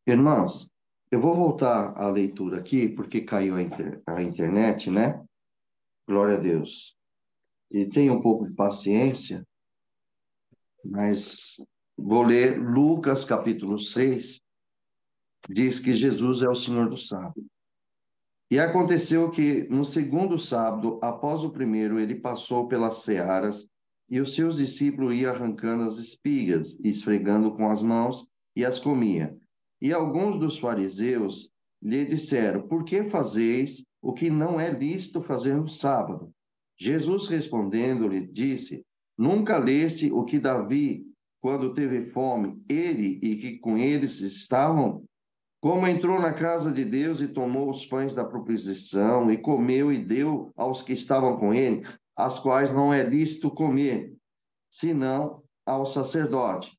Irmãos, eu vou voltar à leitura aqui, porque caiu a internet, né? Glória a Deus. E tenha um pouco de paciência, mas vou ler Lucas capítulo 6. Diz que Jesus é o Senhor do sábado. E aconteceu que no segundo sábado, após o primeiro, ele passou pelas searas e os seus discípulos iam arrancando as espigas, esfregando com as mãos, e as comia. E alguns dos fariseus lhe disseram: Por que fazeis o que não é lícito fazer no sábado? Jesus respondendo-lhe, disse: Nunca leste o que Davi, quando teve fome, ele e que com eles estavam, como entrou na casa de Deus e tomou os pães da proposição e comeu e deu aos que estavam com ele, as quais não é lícito comer, senão ao sacerdote.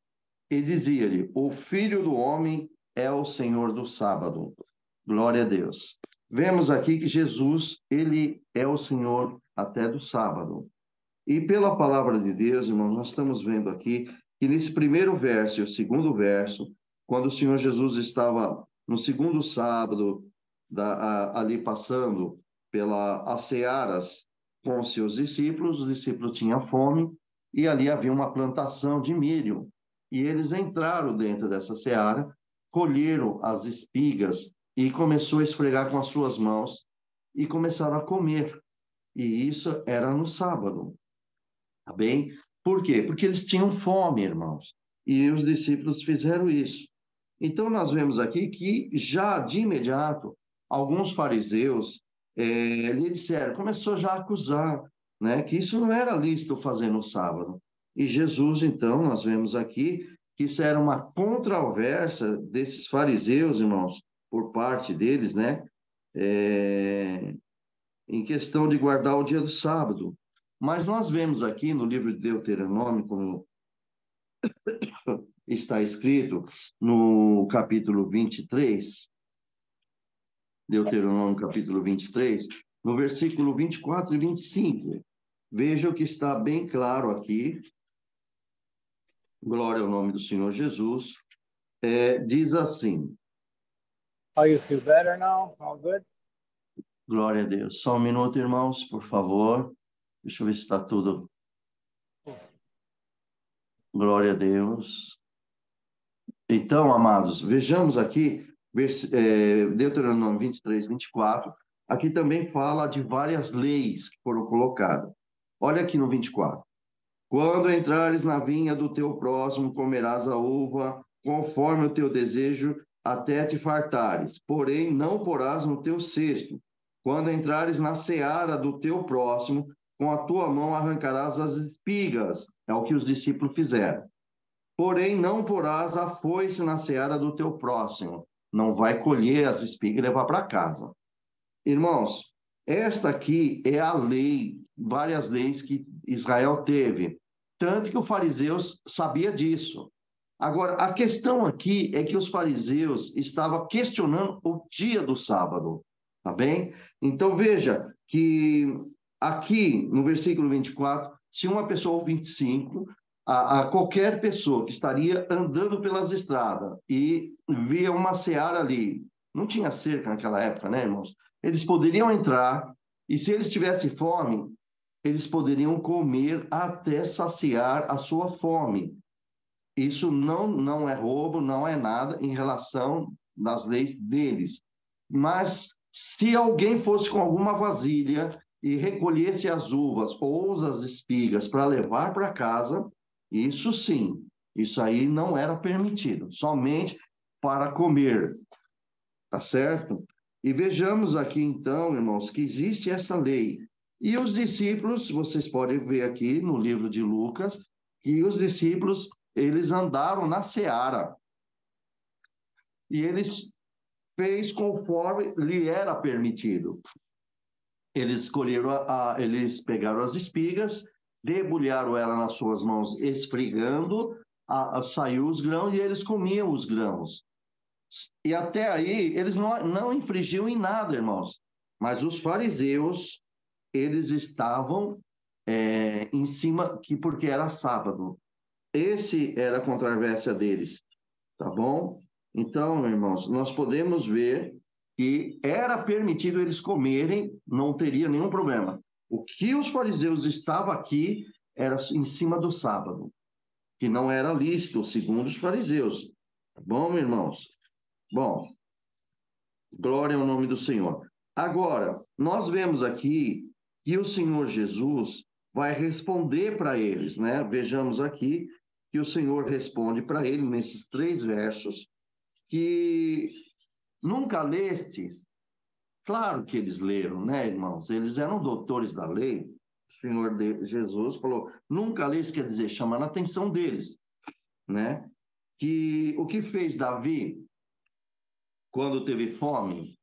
E dizia-lhe: O Filho do Homem é o Senhor do sábado. Glória a Deus. Vemos aqui que Jesus, ele é o Senhor até do sábado. E pela palavra de Deus, irmãos, nós estamos vendo aqui que nesse primeiro verso e o segundo verso, quando o Senhor Jesus estava no segundo sábado, ali passando pelas searas com os seus discípulos, os discípulos tinham fome e ali havia uma plantação de milho. E eles entraram dentro dessa seara, colheram as espigas e começou a esfregar com as suas mãos e começaram a comer. E isso era no sábado. Tá bem? Por quê? Porque eles tinham fome, irmãos. E os discípulos fizeram isso. Então, nós vemos aqui que, já de imediato, alguns fariseus lhe disseram, começou já a acusar, né, que isso não era lícito fazer no sábado. E Jesus, então, nós vemos aqui que isso era uma controvérsia desses fariseus, irmãos, por parte deles, né, em questão de guardar o dia do sábado. Mas nós vemos aqui no livro de Deuteronômio, como está escrito no capítulo 23, Deuteronômio capítulo 23, no versículo 24 e 25. Veja o que está bem claro aqui. Glória ao nome do Senhor Jesus. Diz assim. Oh, you feel better now? All good? Glória a Deus. Só um minuto, irmãos, por favor. Deixa eu ver se está tudo. Glória a Deus. Então, amados, vejamos aqui, Deuteronômio 23, 24. Aqui também fala de várias leis que foram colocadas. Olha aqui no 24. Quando entrares na vinha do teu próximo, comerás a uva, conforme o teu desejo, até te fartares. Porém, não porás no teu cesto. Quando entrares na seara do teu próximo, com a tua mão arrancarás as espigas. É o que os discípulos fizeram. Porém, não porás a foice na seara do teu próximo. Não vai colher as espigas e levar para casa. Irmãos, esta aqui é a lei, várias leis que Israel teve. Tanto que os fariseus sabia disso. Agora, a questão aqui é que os fariseus estavam questionando o dia do sábado, tá bem? Então, veja que aqui no versículo 24, se uma pessoa, ou 25, a qualquer pessoa que estaria andando pelas estradas e via uma seara ali, não tinha cerca naquela época, né, irmãos? Eles poderiam entrar e, se eles tivessem fome, eles poderiam comer até saciar a sua fome. Isso não é roubo, não é nada em relação das leis deles. Mas se alguém fosse com alguma vasilha e recolhesse as uvas ou as espigas para levar para casa, isso sim, isso aí não era permitido, somente para comer, tá certo? E vejamos aqui então, irmãos, que existe essa lei. E os discípulos, vocês podem ver aqui no livro de Lucas, que os discípulos, eles andaram na seara. E eles fez conforme lhe era permitido. Eles escolheram, eles pegaram as espigas, debulharam ela nas suas mãos, esfregando, saiu os grãos e eles comiam os grãos. E até aí, eles não infringiam em nada, irmãos. Mas os fariseus, eles estavam em cima, porque era sábado. Esse era a controvérsia deles, tá bom? Então, irmãos, nós podemos ver que era permitido eles comerem, não teria nenhum problema. O que os fariseus estavam aqui era em cima do sábado, que não era lícito, segundo os fariseus. Tá bom, irmãos? Bom, glória ao nome do Senhor. Agora, nós vemos aqui que o Senhor Jesus vai responder para eles, né? Vejamos aqui que o Senhor responde para ele nesses 3 versos, que nunca lestes. Claro que eles leram, né, irmãos? Eles eram doutores da lei. O Senhor Jesus falou, nunca lestes, quer dizer, chamando a atenção deles, né? Que o que fez Davi quando teve fome?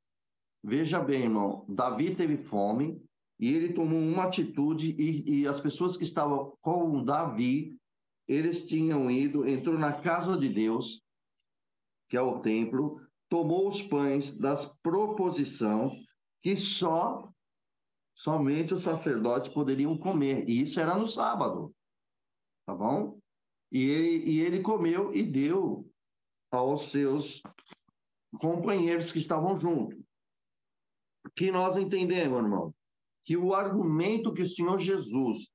Veja bem, irmão, Davi teve fome e ele tomou uma atitude e as pessoas que estavam com Davi, eles tinham ido, entrou na casa de Deus, que é o templo, tomou os pães das proposição que somente os sacerdotes poderiam comer, e isso era no sábado, tá bom? E ele comeu e deu aos seus companheiros que estavam juntos. Que nós entendemos, irmão, que o argumento que o Senhor Jesus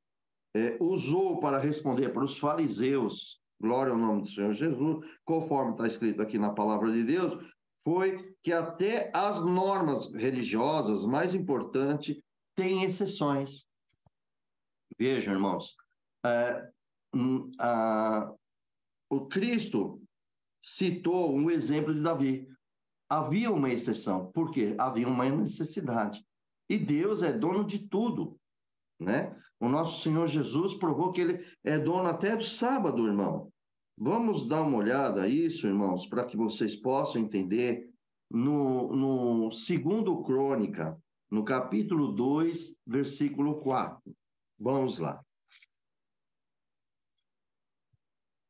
usou para responder para os fariseus, glória ao nome do Senhor Jesus, conforme está escrito aqui na palavra de Deus, foi que até as normas religiosas mais importantes têm exceções. Vejam, irmãos, o Cristo citou um exemplo de Davi. Havia uma exceção, porque havia uma necessidade. E Deus é dono de tudo, né? O nosso Senhor Jesus provou que ele é dono até do sábado, irmão. Vamos dar uma olhada a isso, irmãos, para que vocês possam entender no 2 Crônica, no capítulo 2, versículo 4. Vamos lá.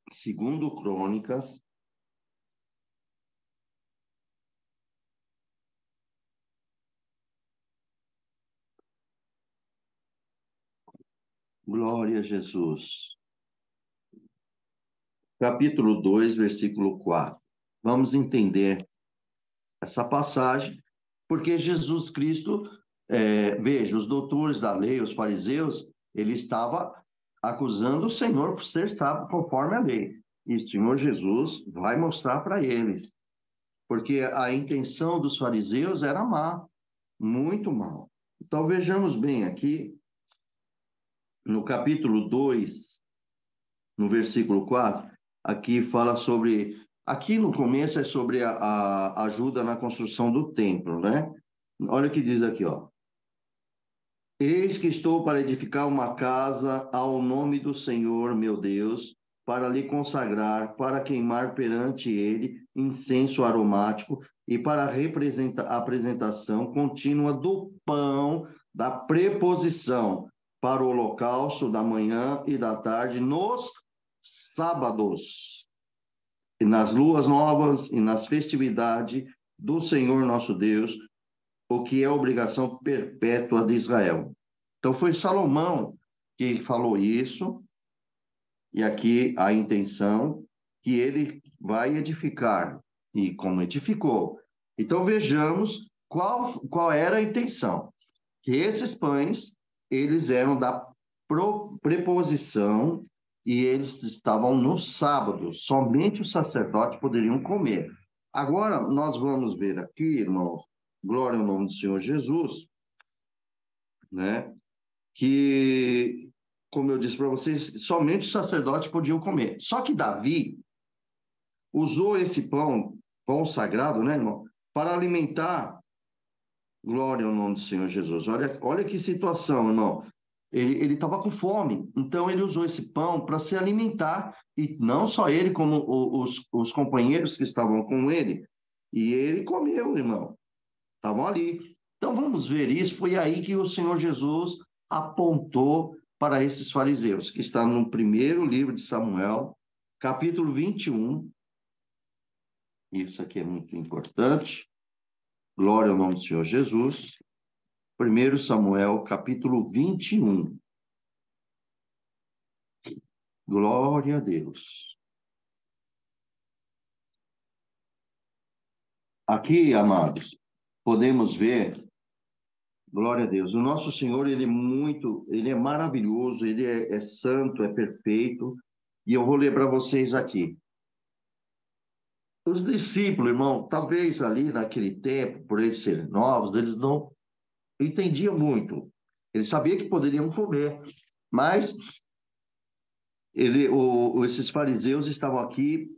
2 Crônicas, glória a Jesus. Capítulo 2, versículo 4. Vamos entender essa passagem, porque Jesus Cristo, veja, os doutores da lei, os fariseus, ele estava acusando o Senhor por ser sábio conforme a lei. E o Senhor Jesus vai mostrar para eles, porque a intenção dos fariseus era má, muito mal. Então vejamos bem aqui, no capítulo 2, no versículo 4, aqui fala sobre. Aqui no começo é sobre a ajuda na construção do templo, né? Olha o que diz aqui, ó. Eis que estou para edificar uma casa ao nome do Senhor, meu Deus, para lhe consagrar, para queimar perante ele incenso aromático e para a apresentação contínua do pão da preposição para o holocausto da manhã e da tarde nos sábados, e nas luas novas e nas festividades do Senhor nosso Deus, o que é obrigação perpétua de Israel. Então foi Salomão que falou isso, e aqui a intenção que ele vai edificar, e como edificou. Então vejamos qual era a intenção. Que esses pães, eles eram da preposição e eles estavam no sábado, somente os sacerdotes poderiam comer. Agora, nós vamos ver aqui, irmãos, glória ao nome do Senhor Jesus, né? Que, como eu disse para vocês, somente os sacerdotes podiam comer. Só que Davi usou esse pão sagrado, né, irmão, para alimentar, glória ao nome do Senhor Jesus. Olha que situação, irmão. Ele estava com fome, então ele usou esse pão para se alimentar, e não só ele, como os companheiros que estavam com ele. E ele comeu, irmão. Estavam ali. Então vamos ver isso. Foi aí que o Senhor Jesus apontou para esses fariseus, que está no primeiro livro de Samuel, capítulo 21. Isso aqui é muito importante. Glória ao nome do Senhor Jesus. 1 Samuel, capítulo 21. Glória a Deus. Aqui, amados, podemos ver, glória a Deus, o nosso Senhor, ele é maravilhoso, ele é santo, é perfeito, e eu vou ler para vocês aqui. Os discípulos, irmão, talvez ali naquele tempo, por eles serem novos, eles não entendiam muito. Eles sabiam que poderiam comer, mas esses fariseus estavam aqui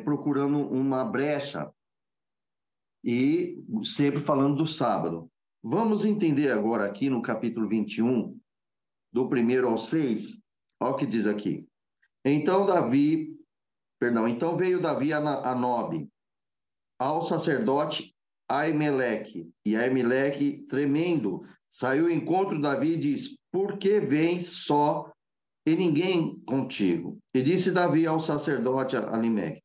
procurando uma brecha e sempre falando do sábado. Vamos entender agora aqui no capítulo 21, do 1º ao 6, olha o que diz aqui. Então veio Davi a Nobe, ao sacerdote Aimeleque, e Aimeleque, tremendo, saiu ao encontro de Davi e disse: por que vens só e ninguém contigo? E disse Davi ao sacerdote Aimeleque: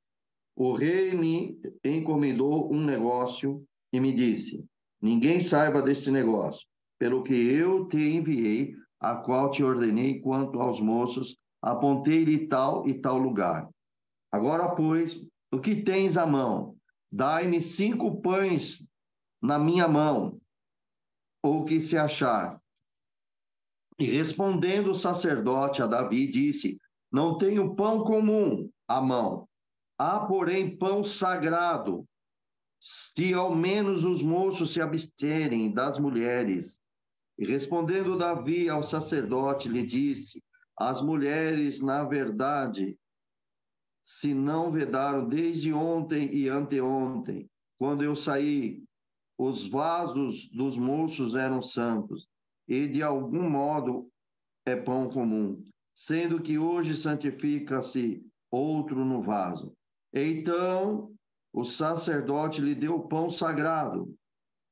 o rei me encomendou um negócio e me disse: ninguém saiba desse negócio, pelo que eu te enviei, a qual te ordenei quanto aos moços, apontei-lhe tal e tal lugar. Agora, pois, o que tens à mão? Dai-me 5 pães na minha mão, ou que se achar. E respondendo o sacerdote a Davi, disse: não tenho pão comum à mão, há, porém, pão sagrado, se ao menos os moços se absterem das mulheres. E respondendo Davi ao sacerdote, lhe disse: as mulheres, na verdade, se não vedaram desde ontem e anteontem, quando eu saí, os vasos dos moços eram santos, e de algum modo é pão comum, sendo que hoje santifica-se outro no vaso. Então o sacerdote lhe deu pão sagrado,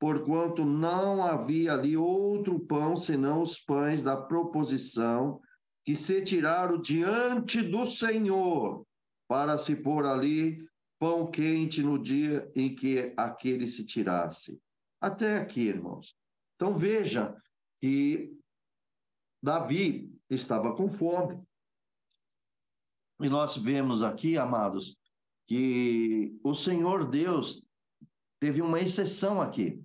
porquanto não havia ali outro pão senão os pães da proposição, que se tiraram diante do Senhor, para se pôr ali pão quente no dia em que aquele se tirasse. Até aqui, irmãos. Então veja que Davi estava com fome. E nós vemos aqui, amados, que o Senhor Deus teve uma exceção aqui.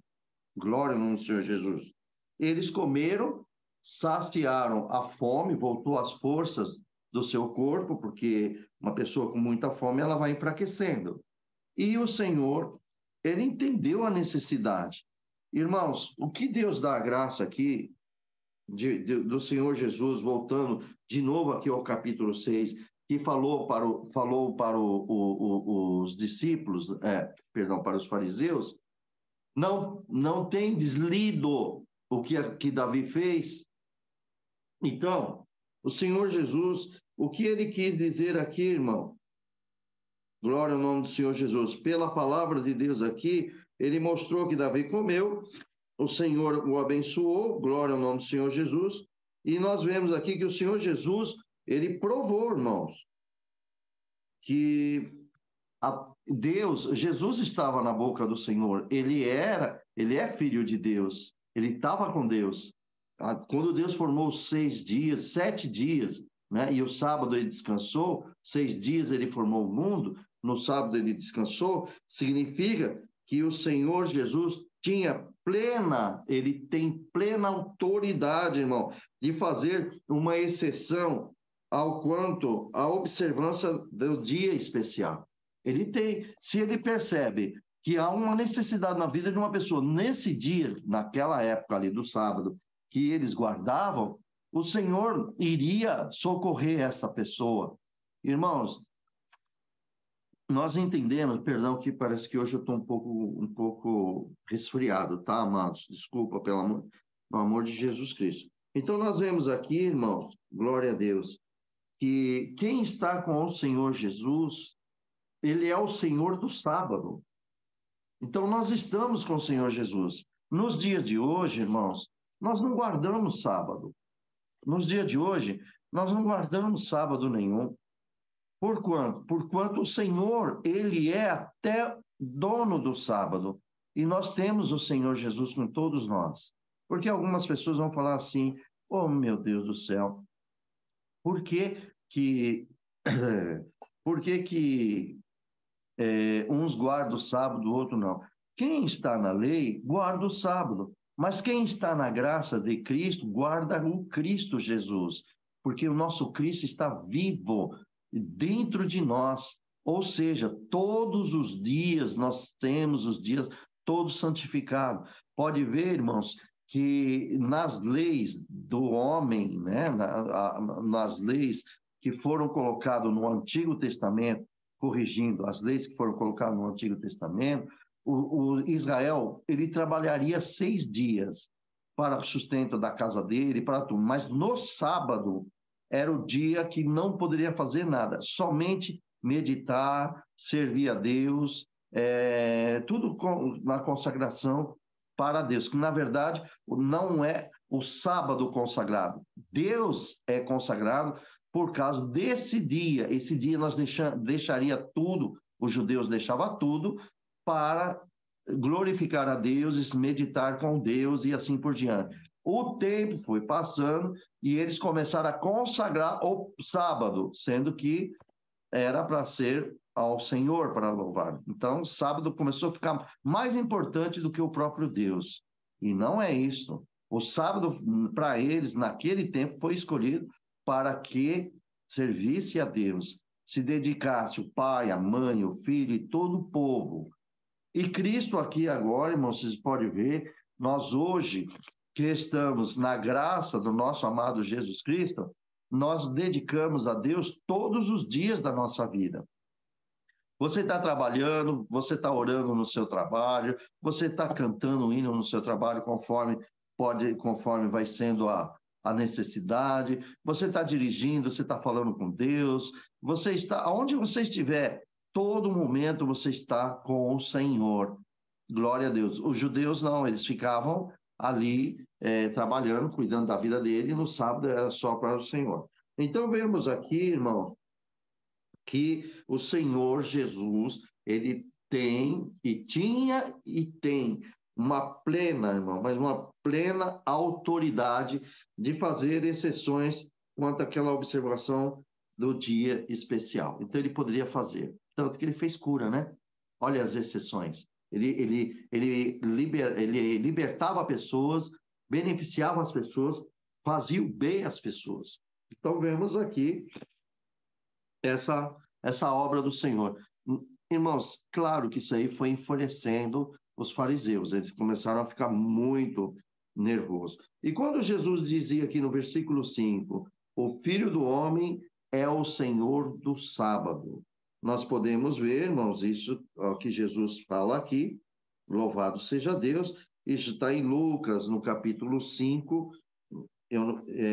Glória no Senhor Jesus. Eles comeram, saciaram a fome, voltou às forças do seu corpo, porque uma pessoa com muita fome, ela vai enfraquecendo. E o Senhor, ele entendeu a necessidade. Irmãos, o que Deus dá a graça aqui do Senhor Jesus, voltando de novo aqui ao capítulo 6, que falou para os discípulos, para os fariseus, não tem deslido o que Davi fez. Então, o Senhor Jesus, o que ele quis dizer aqui, irmão? Glória ao nome do Senhor Jesus. Pela palavra de Deus aqui, ele mostrou que Davi comeu, o Senhor o abençoou, glória ao nome do Senhor Jesus, e nós vemos aqui que o Senhor Jesus, ele provou, irmãos, que Jesus estava na boca do Senhor, ele é filho de Deus, ele estava com Deus. Quando Deus formou 6 dias, 7 dias, né, e o sábado ele descansou, 6 dias ele formou o mundo, no sábado ele descansou, significa que o Senhor Jesus ele tem plena autoridade, irmão, de fazer uma exceção ao quanto à observância do dia especial. Ele tem, se ele percebe que há uma necessidade na vida de uma pessoa, nesse dia, naquela época ali do sábado, que eles guardavam, o Senhor iria socorrer essa pessoa. Irmãos, nós entendemos, perdão, que parece que hoje eu estou um pouco resfriado, tá, amados? Desculpa, pelo amor de Jesus Cristo. Então, nós vemos aqui, irmãos, glória a Deus, que quem está com o Senhor Jesus, ele é o Senhor do sábado. Então, nós estamos com o Senhor Jesus. Nos dias de hoje, irmãos, nós não guardamos sábado. Nos dias de hoje, nós não guardamos sábado nenhum. Por quanto? Porquanto o Senhor, ele é até dono do sábado. E nós temos o Senhor Jesus com todos nós. Porque algumas pessoas vão falar assim: oh, meu Deus do céu, por que uns guardam o sábado, outro não. Quem está na lei, guarda o sábado. Mas quem está na graça de Cristo, guarda o Cristo Jesus. Porque o nosso Cristo está vivo dentro de nós. Ou seja, todos os dias nós temos os dias todos santificados. Pode ver, irmãos, que nas leis do homem, né, nas leis que foram colocadas no Antigo Testamento, corrigindo as leis que foram colocadas no Antigo Testamento, o Israel ele trabalharia 6 dias para o sustento da casa dele, para tudo, mas no sábado era o dia que não poderia fazer nada, somente meditar, servir a Deus, tudo na consagração para Deus, que na verdade não é o sábado consagrado, Deus é consagrado por causa desse dia. Esse dia nós deixaria tudo, os judeus deixavam tudo para glorificar a Deus e meditar com Deus e assim por diante. O tempo foi passando e eles começaram a consagrar o sábado, sendo que era para ser ao Senhor para louvar. Então, o sábado começou a ficar mais importante do que o próprio Deus. E não é isso. O sábado, para eles, naquele tempo, foi escolhido para que servisse a Deus, se dedicasse o pai, a mãe, o filho e todo o povo. E Cristo aqui agora, irmãos, vocês podem ver, nós hoje que estamos na graça do nosso amado Jesus Cristo, nós dedicamos a Deus todos os dias da nossa vida. Você está trabalhando, você está orando no seu trabalho, você está cantando um hino no seu trabalho conforme vai sendo a necessidade, você está dirigindo, você está falando com Deus, você está, aonde você estiver, todo momento você está com o Senhor. Glória a Deus. Os judeus não, eles ficavam ali trabalhando, cuidando da vida dele, e no sábado era só para o Senhor. Então vemos aqui, irmão, que o Senhor Jesus, ele tem e tinha e tem uma plena, irmão, mas uma plena autoridade de fazer exceções quanto àquela observação do dia especial. Então ele poderia fazer, tanto que ele fez cura, né? Olha as exceções. Ele libertava pessoas, beneficiava as pessoas, fazia o bem às pessoas. Então vemos aqui essa obra do Senhor. Irmãos, claro que isso aí foi enfurecendo os fariseus, eles começaram a ficar muito nervosos. E quando Jesus dizia aqui no versículo 5, o Filho do Homem é o Senhor do sábado, nós podemos ver, irmãos, isso que Jesus fala aqui, louvado seja Deus, isso está em Lucas, no capítulo 5,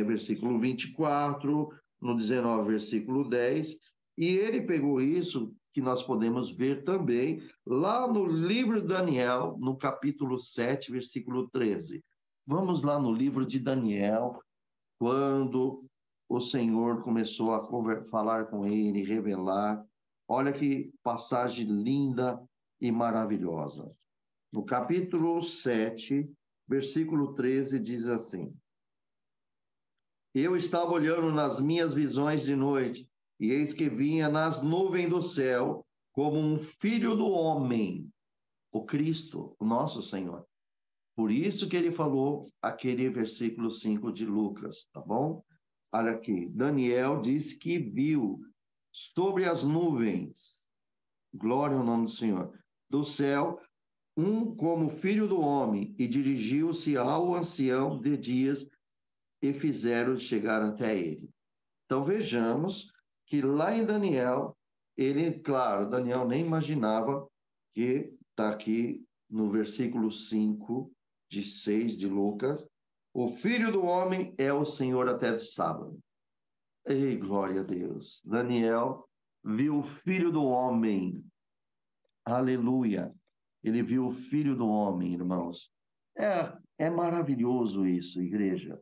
versículo 24, no 19, versículo 10, e ele pegou isso, que nós podemos ver também, lá no livro de Daniel, no capítulo 7, versículo 13. Vamos lá no livro de Daniel, quando o Senhor começou a falar com ele, revelar. Olha que passagem linda e maravilhosa. No capítulo 7, versículo 13, diz assim: Eu estava olhando nas minhas visões de noite, e eis que vinha nas nuvens do céu, como um filho do homem, o Cristo, o nosso Senhor. Por isso que ele falou aquele versículo 5 de Lucas, tá bom? Olha aqui, Daniel diz que viu sobre as nuvens, glória ao nome do Senhor, do céu, um como filho do homem, e dirigiu-se ao ancião de dias e fizeram chegar até ele. Então vejamos que lá em Daniel, claro, Daniel nem imaginava que está aqui no versículo 5 de 6 de Lucas, o Filho do Homem é o Senhor até de sábado. Ei, glória a Deus. Daniel viu o Filho do Homem. Aleluia. Ele viu o Filho do Homem, irmãos. É maravilhoso isso, igreja.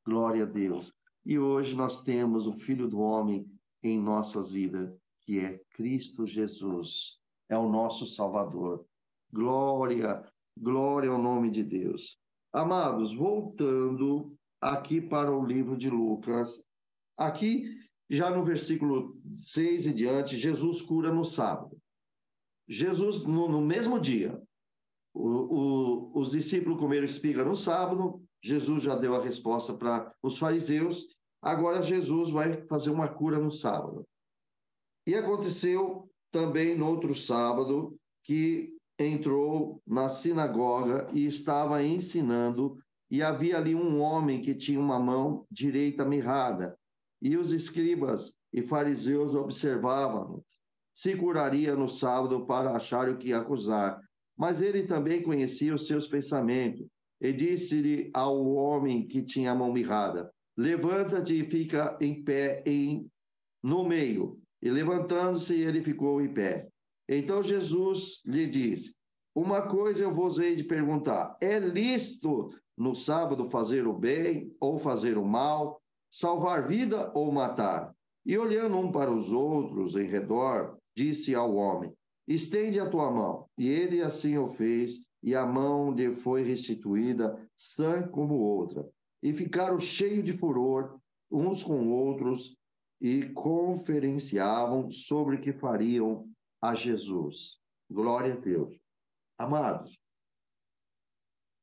Glória a Deus. E hoje nós temos o Filho do Homem em nossas vidas, que é Cristo Jesus. É o nosso Salvador. Glória, glória ao nome de Deus. Amados, voltando aqui para o livro de Lucas, aqui já no versículo 6 e diante, Jesus cura no sábado. Jesus, no mesmo dia, os discípulos comeram espiga no sábado, Jesus já deu a resposta para os fariseus, agora Jesus vai fazer uma cura no sábado. E aconteceu também no outro sábado que entrou na sinagoga e estava ensinando, e havia ali um homem que tinha uma mão direita mirrada, e os escribas e fariseus observavam se curaria no sábado para achar o que acusar. Mas ele também conhecia os seus pensamentos, e disse-lhe ao homem que tinha a mão mirrada: levanta-te e fica em pé no meio. E levantando-se, ele ficou em pé. Então Jesus lhe disse: uma coisa eu vos hei de perguntar: é lícito no sábado fazer o bem ou fazer o mal, salvar vida ou matar? E olhando um para os outros em redor, disse ao homem: estende a tua mão. E ele assim o fez, e a mão lhe foi restituída, sã como outra. E ficaram cheios de furor uns com outros, e conferenciavam sobre o que fariam a Jesus. Glória a Deus. Amados,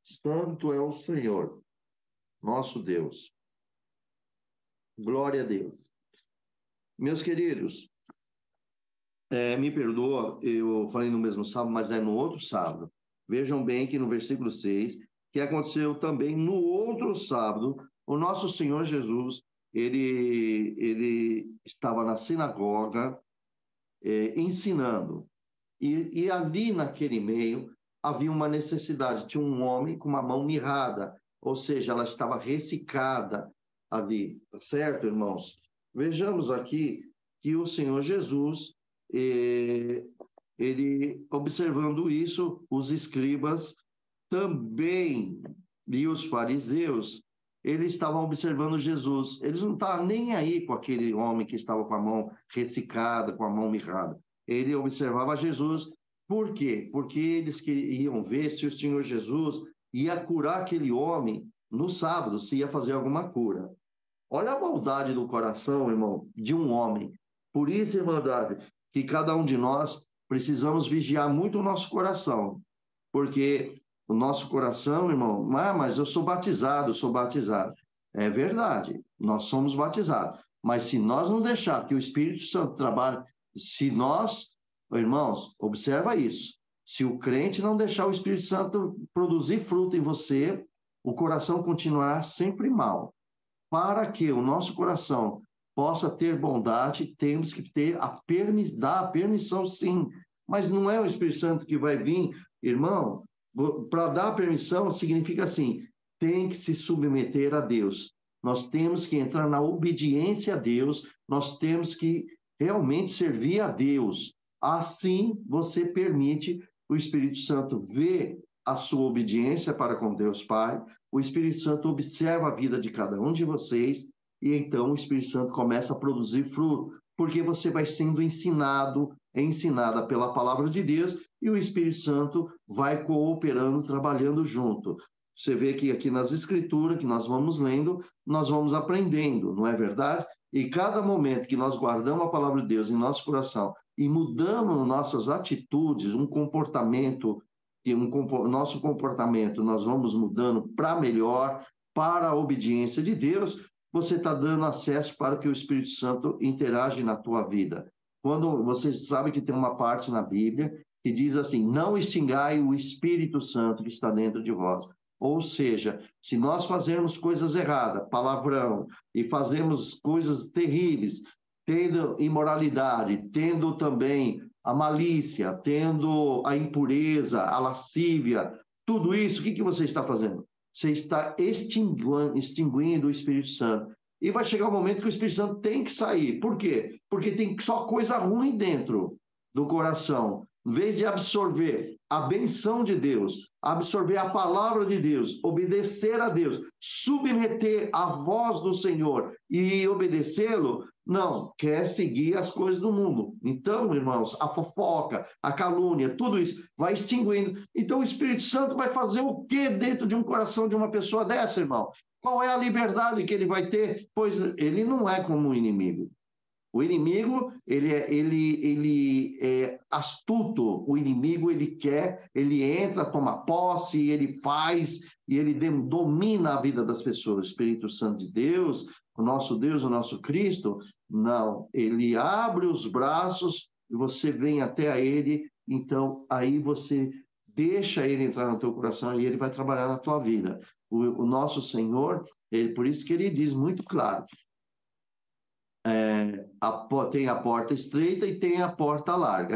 santo é o Senhor, nosso Deus. Glória a Deus. Meus queridos, me perdoa, eu falei no mesmo sábado, mas é no outro sábado. Vejam bem que no versículo 6, que aconteceu também no outro sábado, o nosso Senhor Jesus, ele estava na sinagoga ensinando. E ali naquele meio havia uma necessidade. Tinha um homem com uma mão mirrada, ou seja, ela estava ressecada ali, certo, irmãos? Vejamos aqui que o Senhor Jesus, ele observando isso, os escribas também e os fariseus, eles estavam observando Jesus. Eles não estavam nem aí com aquele homem que estava com a mão ressecada, com a mão mirrada. Ele observava Jesus. Por quê? Porque eles queriam ver se o Senhor Jesus ia curar aquele homem no sábado, se ia fazer alguma cura. Olha a maldade do coração, irmão, de um homem. Por isso, irmandade, que cada um de nós precisamos vigiar muito o nosso coração, porque o nosso coração, irmão, mas eu sou batizado, sou batizado. É verdade, nós somos batizados. Mas se nós não deixar que o Espírito Santo trabalhe, se nós, irmãos, observa isso. Se o crente não deixar o Espírito Santo produzir fruto em você, o coração continuará sempre mal. Para que o nosso coração possa ter bondade, temos que ter dar a permissão, sim. Mas não é o Espírito Santo que vai vir, irmão. Para dar permissão, significa assim, tem que se submeter a Deus. Nós temos que entrar na obediência a Deus, nós temos que realmente servir a Deus. Assim, você permite o Espírito Santo ver a sua obediência para com Deus Pai, o Espírito Santo observa a vida de cada um de vocês, e então o Espírito Santo começa a produzir fruto, porque você vai sendo ensinada pela palavra de Deus, e o Espírito Santo vai cooperando, trabalhando junto. Você vê que aqui nas Escrituras, que nós vamos lendo, nós vamos aprendendo, não é verdade? E cada momento que nós guardamos a palavra de Deus em nosso coração e mudamos nossas atitudes, um comportamento, nosso comportamento nós vamos mudando para melhor, para a obediência de Deus, você está dando acesso para que o Espírito Santo interage na tua vida. Quando você sabe que tem uma parte na Bíblia que diz assim: não extingai o Espírito Santo que está dentro de vós. Ou seja, se nós fazermos coisas erradas, palavrão, e fazemos coisas terríveis, tendo imoralidade, tendo também a malícia, tendo a impureza, a lascívia, tudo isso, o que você está fazendo? Você está extinguindo o Espírito Santo. E vai chegar um momento que o Espírito Santo tem que sair. Por quê? Porque tem só coisa ruim dentro do coração. Em vez de absorver a benção de Deus, absorver a palavra de Deus, obedecer a Deus, submeter a voz do Senhor e obedecê-lo, não, quer seguir as coisas do mundo. Então, irmãos, a fofoca, a calúnia, tudo isso vai extinguindo. Então, o Espírito Santo vai fazer o quê dentro de um coração de uma pessoa dessa, irmão? Qual é a liberdade que ele vai ter? Pois ele não é como um inimigo. O inimigo, ele é astuto. O inimigo, ele entra, toma posse, ele faz e ele domina a vida das pessoas. O Espírito Santo de Deus, o nosso Cristo, não. Ele abre os braços e você vem até a ele, então aí você deixa ele entrar no teu coração e ele vai trabalhar na tua vida. O nosso Senhor, por isso que ele diz muito claro, tem a porta estreita e tem a porta larga.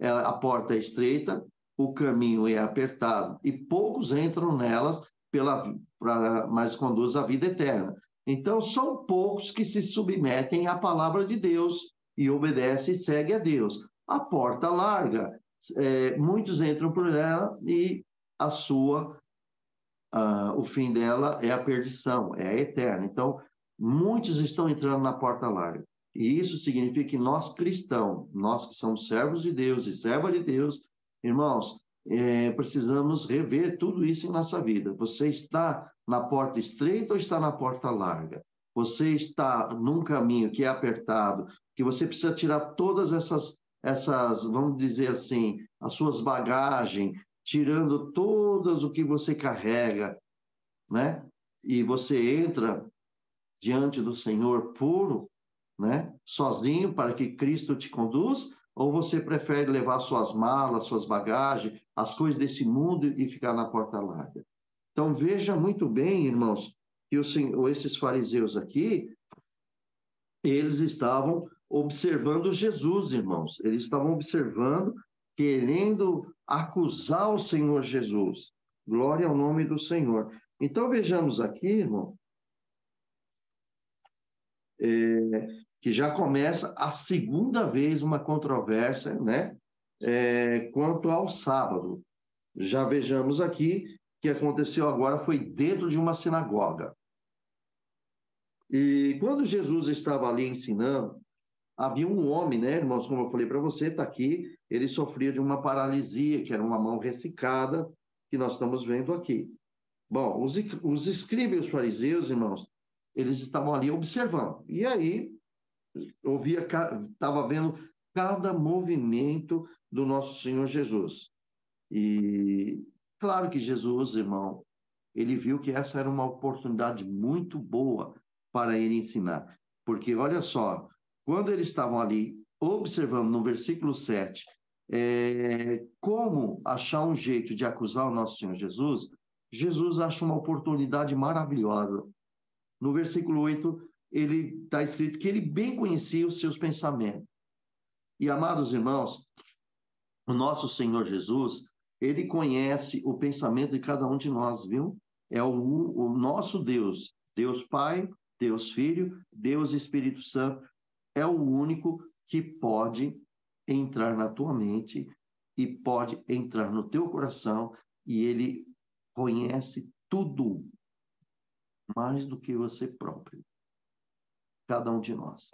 A porta é estreita, o caminho é apertado e poucos entram nelas, mas conduz à vida eterna. Então, são poucos que se submetem à palavra de Deus e obedecem e seguem a Deus. A porta larga, muitos entram por ela e o fim dela é a perdição, é a eterna. Então, muitos estão entrando na porta larga. E isso significa que nós cristãos, nós que somos servos de Deus e servas de Deus, irmãos, precisamos rever tudo isso em nossa vida. Você está na porta estreita ou está na porta larga? Você está num caminho que é apertado, que você precisa tirar todas essas, vamos dizer assim, as suas bagagens, tirando todas o que você carrega, né? E você entra diante do Senhor puro, né? Sozinho para que Cristo te conduz, ou você prefere levar suas malas, suas bagagens, as coisas desse mundo e ficar na porta larga? Então veja muito bem, irmãos, que esses fariseus aqui, eles estavam observando Jesus, irmãos. Eles estavam observando, querendo acusar o Senhor Jesus. Glória ao nome do Senhor. Então vejamos aqui, irmão, que já começa a segunda vez uma controvérsia, né? Quanto ao sábado. Já vejamos aqui que aconteceu agora foi dentro de uma sinagoga. E quando Jesus estava ali ensinando, havia um homem, né, irmãos, como eu falei para você, está aqui, ele sofria de uma paralisia, que era uma mão ressecada, que nós estamos vendo aqui. Bom, os escribas e os fariseus, irmãos, eles estavam ali observando. E aí, estava vendo cada movimento do nosso Senhor Jesus. E claro que Jesus, irmão, ele viu que essa era uma oportunidade muito boa para ele ensinar. Porque, olha só, quando eles estavam ali observando no versículo 7, como achar um jeito de acusar o nosso Senhor Jesus, Jesus acha uma oportunidade maravilhosa. No versículo 8, ele está escrito que ele bem conhecia os seus pensamentos. E, amados irmãos, o nosso Senhor Jesus, ele conhece o pensamento de cada um de nós, viu? É o nosso Deus, Deus Pai, Deus Filho, Deus Espírito Santo, é o único que pode entrar na tua mente e pode entrar no teu coração, e ele conhece tudo mais do que você próprio, cada um de nós.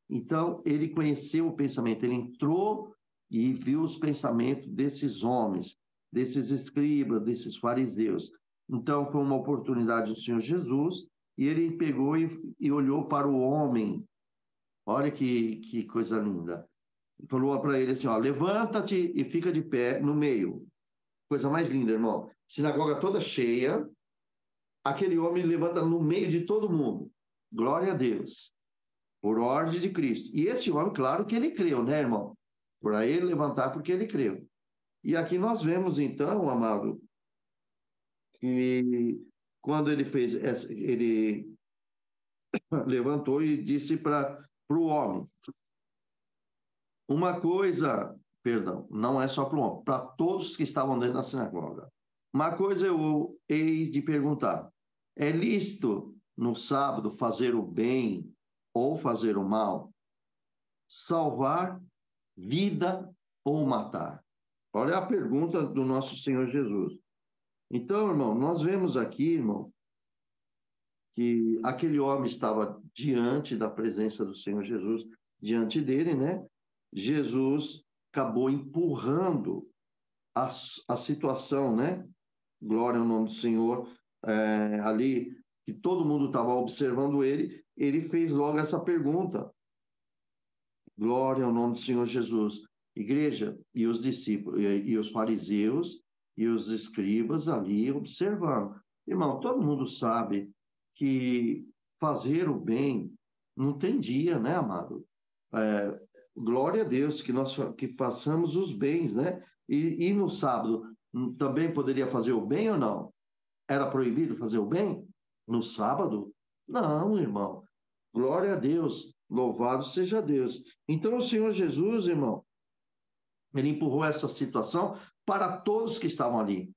Então, ele conheceu o pensamento, ele entrou e viu os pensamentos desses homens, desses escribas, desses fariseus. Então, foi uma oportunidade do Senhor Jesus, e ele pegou e olhou para o homem. Olha que coisa linda. Falou para ele assim, ó, levanta-te e fica de pé no meio. Coisa mais linda, irmão. Sinagoga toda cheia, aquele homem levanta no meio de todo mundo. Glória a Deus. Por ordem de Cristo. E esse homem, claro que ele creu, né, irmão? Por aí ele levantar porque ele creu. E aqui nós vemos, então, amado, que quando ele fez, ele levantou e disse para o homem, uma coisa, perdão, não é só para o homem, para todos que estavam dentro da sinagoga. Uma coisa eu hei de perguntar, é lícito no sábado fazer o bem ou fazer o mal? Salvar vida ou matar? Olha a pergunta do nosso Senhor Jesus. Então, irmão, nós vemos aqui, irmão, que aquele homem estava diante da presença do Senhor Jesus, diante dele, né? Jesus acabou empurrando a situação, né? Glória ao nome do Senhor, ali, que todo mundo estava observando ele, ele fez logo essa pergunta. Glória ao nome do Senhor Jesus. Igreja, e os discípulos, e os fariseus, e os escribas ali observando. Irmão, todo mundo sabe que fazer o bem não tem dia, né, amado? Glória a Deus que façamos os bens, né? E no sábado também poderia fazer o bem ou não? Era proibido fazer o bem? No sábado? Não, irmão. Glória a Deus. Louvado seja Deus. Então, o Senhor Jesus, irmão, ele empurrou essa situação para todos que estavam ali,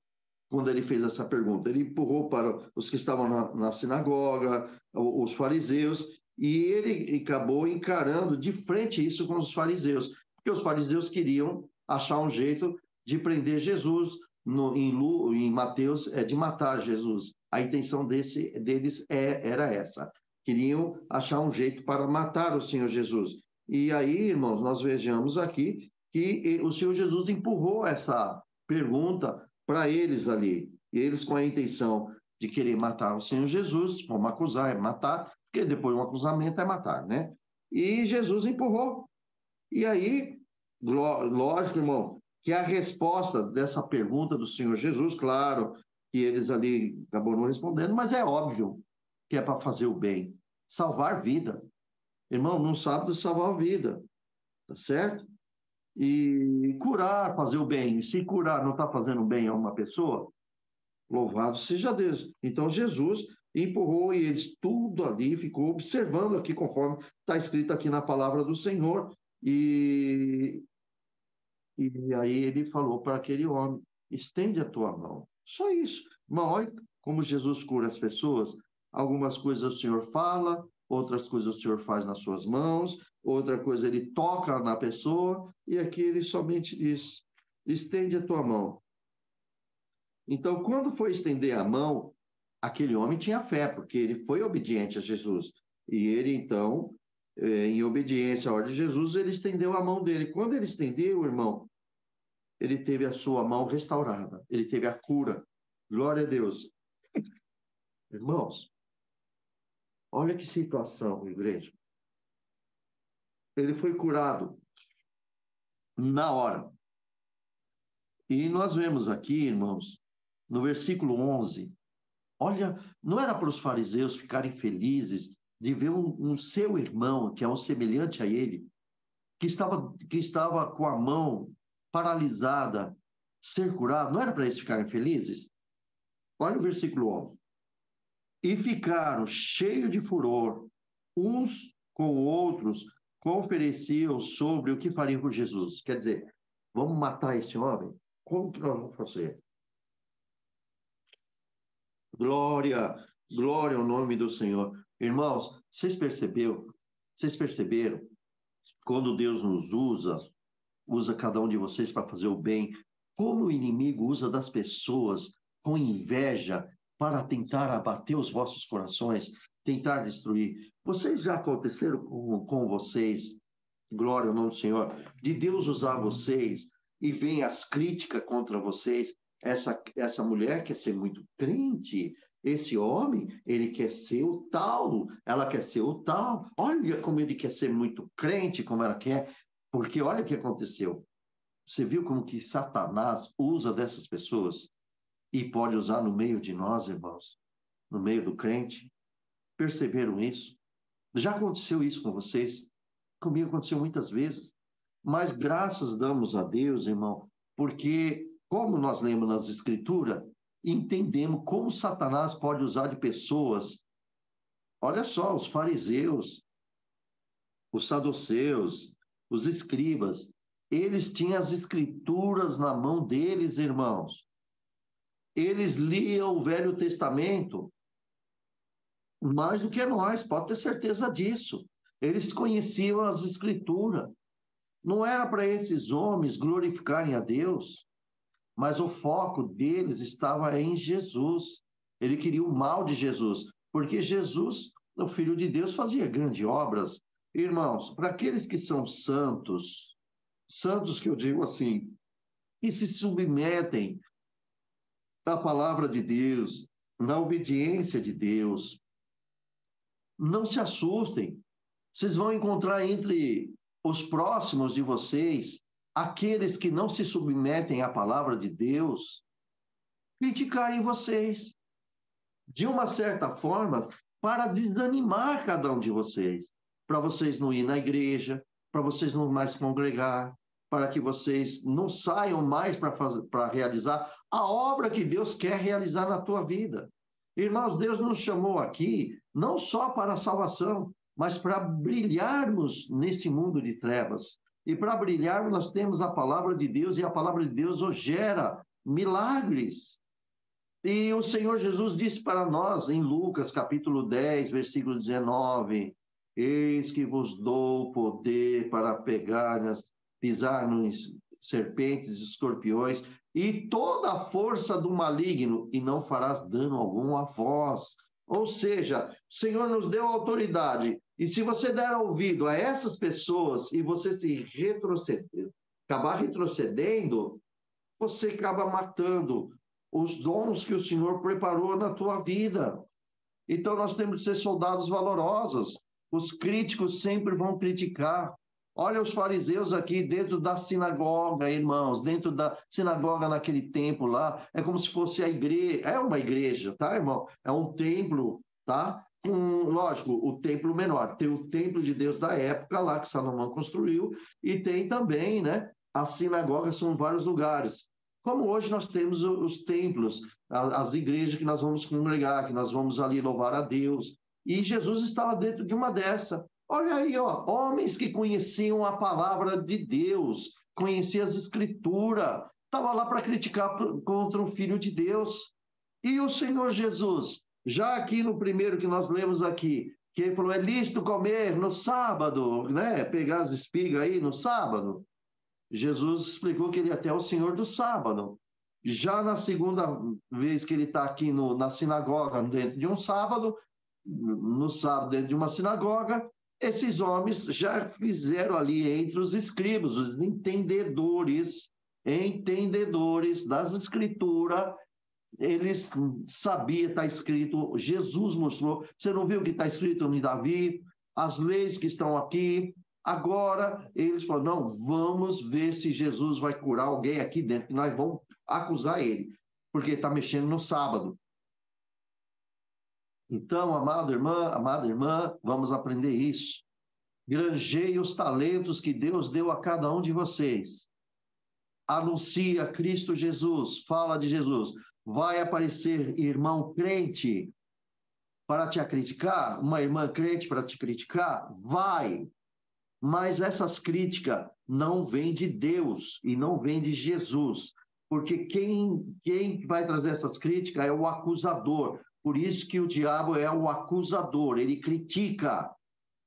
quando ele fez essa pergunta. Ele empurrou para os que estavam na sinagoga, os fariseus, e ele acabou encarando de frente isso com os fariseus, porque os fariseus queriam achar um jeito de prender Jesus. Em Mateus, de matar Jesus. A intenção deles era essa. Queriam achar um jeito para matar o Senhor Jesus. E aí, irmãos, nós vejamos aqui que o Senhor Jesus empurrou essa pergunta para eles ali. E eles com a intenção de querer matar o Senhor Jesus, vamos acusar, é matar, porque depois um acusamento é matar, né? E Jesus empurrou. E aí, lógico, irmão, que a resposta dessa pergunta do Senhor Jesus, claro, que eles ali acabou não respondendo, mas é óbvio que é para fazer o bem, salvar vida. Irmão, no sábado salvar a vida, tá certo? E curar, fazer o bem. E se curar não está fazendo bem a uma pessoa, louvado seja Deus. Então Jesus empurrou e eles tudo ali ficou observando aqui conforme está escrito aqui na palavra do Senhor. E aí ele falou para aquele homem: estende a tua mão. Só isso. Mas olha como Jesus cura as pessoas. Algumas coisas o Senhor fala, outras coisas o Senhor faz nas suas mãos, outra coisa ele toca na pessoa, e aqui ele somente diz: estende a tua mão. Então, quando foi estender a mão, aquele homem tinha fé, porque ele foi obediente a Jesus. E ele, então, em obediência à ordem de Jesus, ele estendeu a mão dele. Quando ele estendeu, irmão, ele teve a sua mão restaurada, ele teve a cura. Glória a Deus. Irmãos, olha que situação, igreja. Ele foi curado na hora. E nós vemos aqui, irmãos, no versículo 11, olha, não era para os fariseus ficarem felizes de ver um seu irmão, que é um semelhante a ele, que estava com a mão paralisada, ser curado, não era para eles ficarem felizes? Olha o versículo 11. E ficaram cheios de furor, uns com outros, conferenciam sobre o que fariam com Jesus. Quer dizer, vamos matar esse homem? Como que nós vamos fazer? Glória, glória ao nome do Senhor. Irmãos, vocês perceberam, quando Deus nos usa cada um de vocês para fazer o bem, como o inimigo usa das pessoas com inveja para tentar abater os vossos corações, tentar destruir. Vocês já aconteceram com vocês, glória ao nome do Senhor, de Deus usar vocês e vem as críticas contra vocês? Essa mulher quer ser muito crente, esse homem, ele quer ser o tal, ela quer ser o tal. Olha como ele quer ser muito crente, como ela quer, porque olha o que aconteceu. Você viu como que Satanás usa dessas pessoas e pode usar no meio de nós, irmãos, no meio do crente? Perceberam isso? Já aconteceu isso com vocês? Comigo aconteceu muitas vezes. Mas graças damos a Deus, irmão, porque, como nós lemos nas Escrituras, entendemos como Satanás pode usar de pessoas. Olha só, os fariseus, os saduceus, os escribas, eles tinham as Escrituras na mão deles, irmãos. Eles liam o Velho Testamento mais do que nós, pode ter certeza disso. Eles conheciam as Escrituras. Não era para esses homens glorificarem a Deus, mas o foco deles estava em Jesus. Ele queria o mal de Jesus, porque Jesus, o Filho de Deus, fazia grandes obras. Irmãos, para aqueles que são santos, santos que eu digo assim, que se submetem à palavra de Deus, na obediência de Deus, não se assustem. Vocês vão encontrar entre os próximos de vocês, aqueles que não se submetem à palavra de Deus, criticarem vocês, de uma certa forma, para desanimar cada um de vocês, para vocês não ir na igreja, para vocês não mais congregar, para que vocês não saiam mais para realizar a obra que Deus quer realizar na tua vida. Irmãos, Deus nos chamou aqui não só para a salvação, mas para brilharmos nesse mundo de trevas. E para brilharmos, nós temos a palavra de Deus, e a palavra de Deus gera milagres. E o Senhor Jesus disse para nós em Lucas, capítulo 10, versículo 19, eis que vos dou poder para pisar nos serpentes e escorpiões e toda a força do maligno, e não farás dano algum a vós. Ou seja, o Senhor nos deu autoridade, e se você der ouvido a essas pessoas e você acabar retrocedendo, você acaba matando os dons que o Senhor preparou na tua vida. Então, nós temos que ser soldados valorosos. Os críticos sempre vão criticar. Olha os fariseus aqui dentro da sinagoga, irmãos, dentro da sinagoga naquele templo lá, é como se fosse a igreja, é uma igreja, tá, irmão? É um templo, tá? Lógico, o templo menor, tem o templo de Deus da época lá que Salomão construiu, e tem também, né, as sinagogas são em vários lugares. Como hoje nós temos os templos, as igrejas que nós vamos congregar, que nós vamos ali louvar a Deus. E Jesus estava dentro de uma dessa. Olha aí, ó, homens que conheciam a palavra de Deus, conheciam as escrituras, estava lá para criticar contra o Filho de Deus. E o Senhor Jesus, já aqui no primeiro que nós lemos aqui, que ele falou, é lícito comer no sábado, né? Pegar as espigas aí no sábado. Jesus explicou que ele é até o Senhor do sábado. Já na segunda vez que ele está aqui na sinagoga, dentro de um sábado, no sábado, dentro de uma sinagoga, esses homens já fizeram ali entre os escribas, os entendedores das escrituras, eles sabiam, está escrito, Jesus mostrou, você não viu o que está escrito em Davi, as leis que estão aqui. Agora, eles falaram, não, vamos ver se Jesus vai curar alguém aqui dentro, que nós vamos acusar ele, porque está mexendo no sábado. Então, amada irmã, vamos aprender isso. Granjeie os talentos que Deus deu a cada um de vocês. Anuncia Cristo Jesus, fala de Jesus. Vai aparecer irmão crente para te criticar? Uma irmã crente para te criticar? Vai! Mas essas críticas não vêm de Deus e não vêm de Jesus, porque quem vai trazer essas críticas é o acusador. Por isso que o diabo é o acusador, ele critica,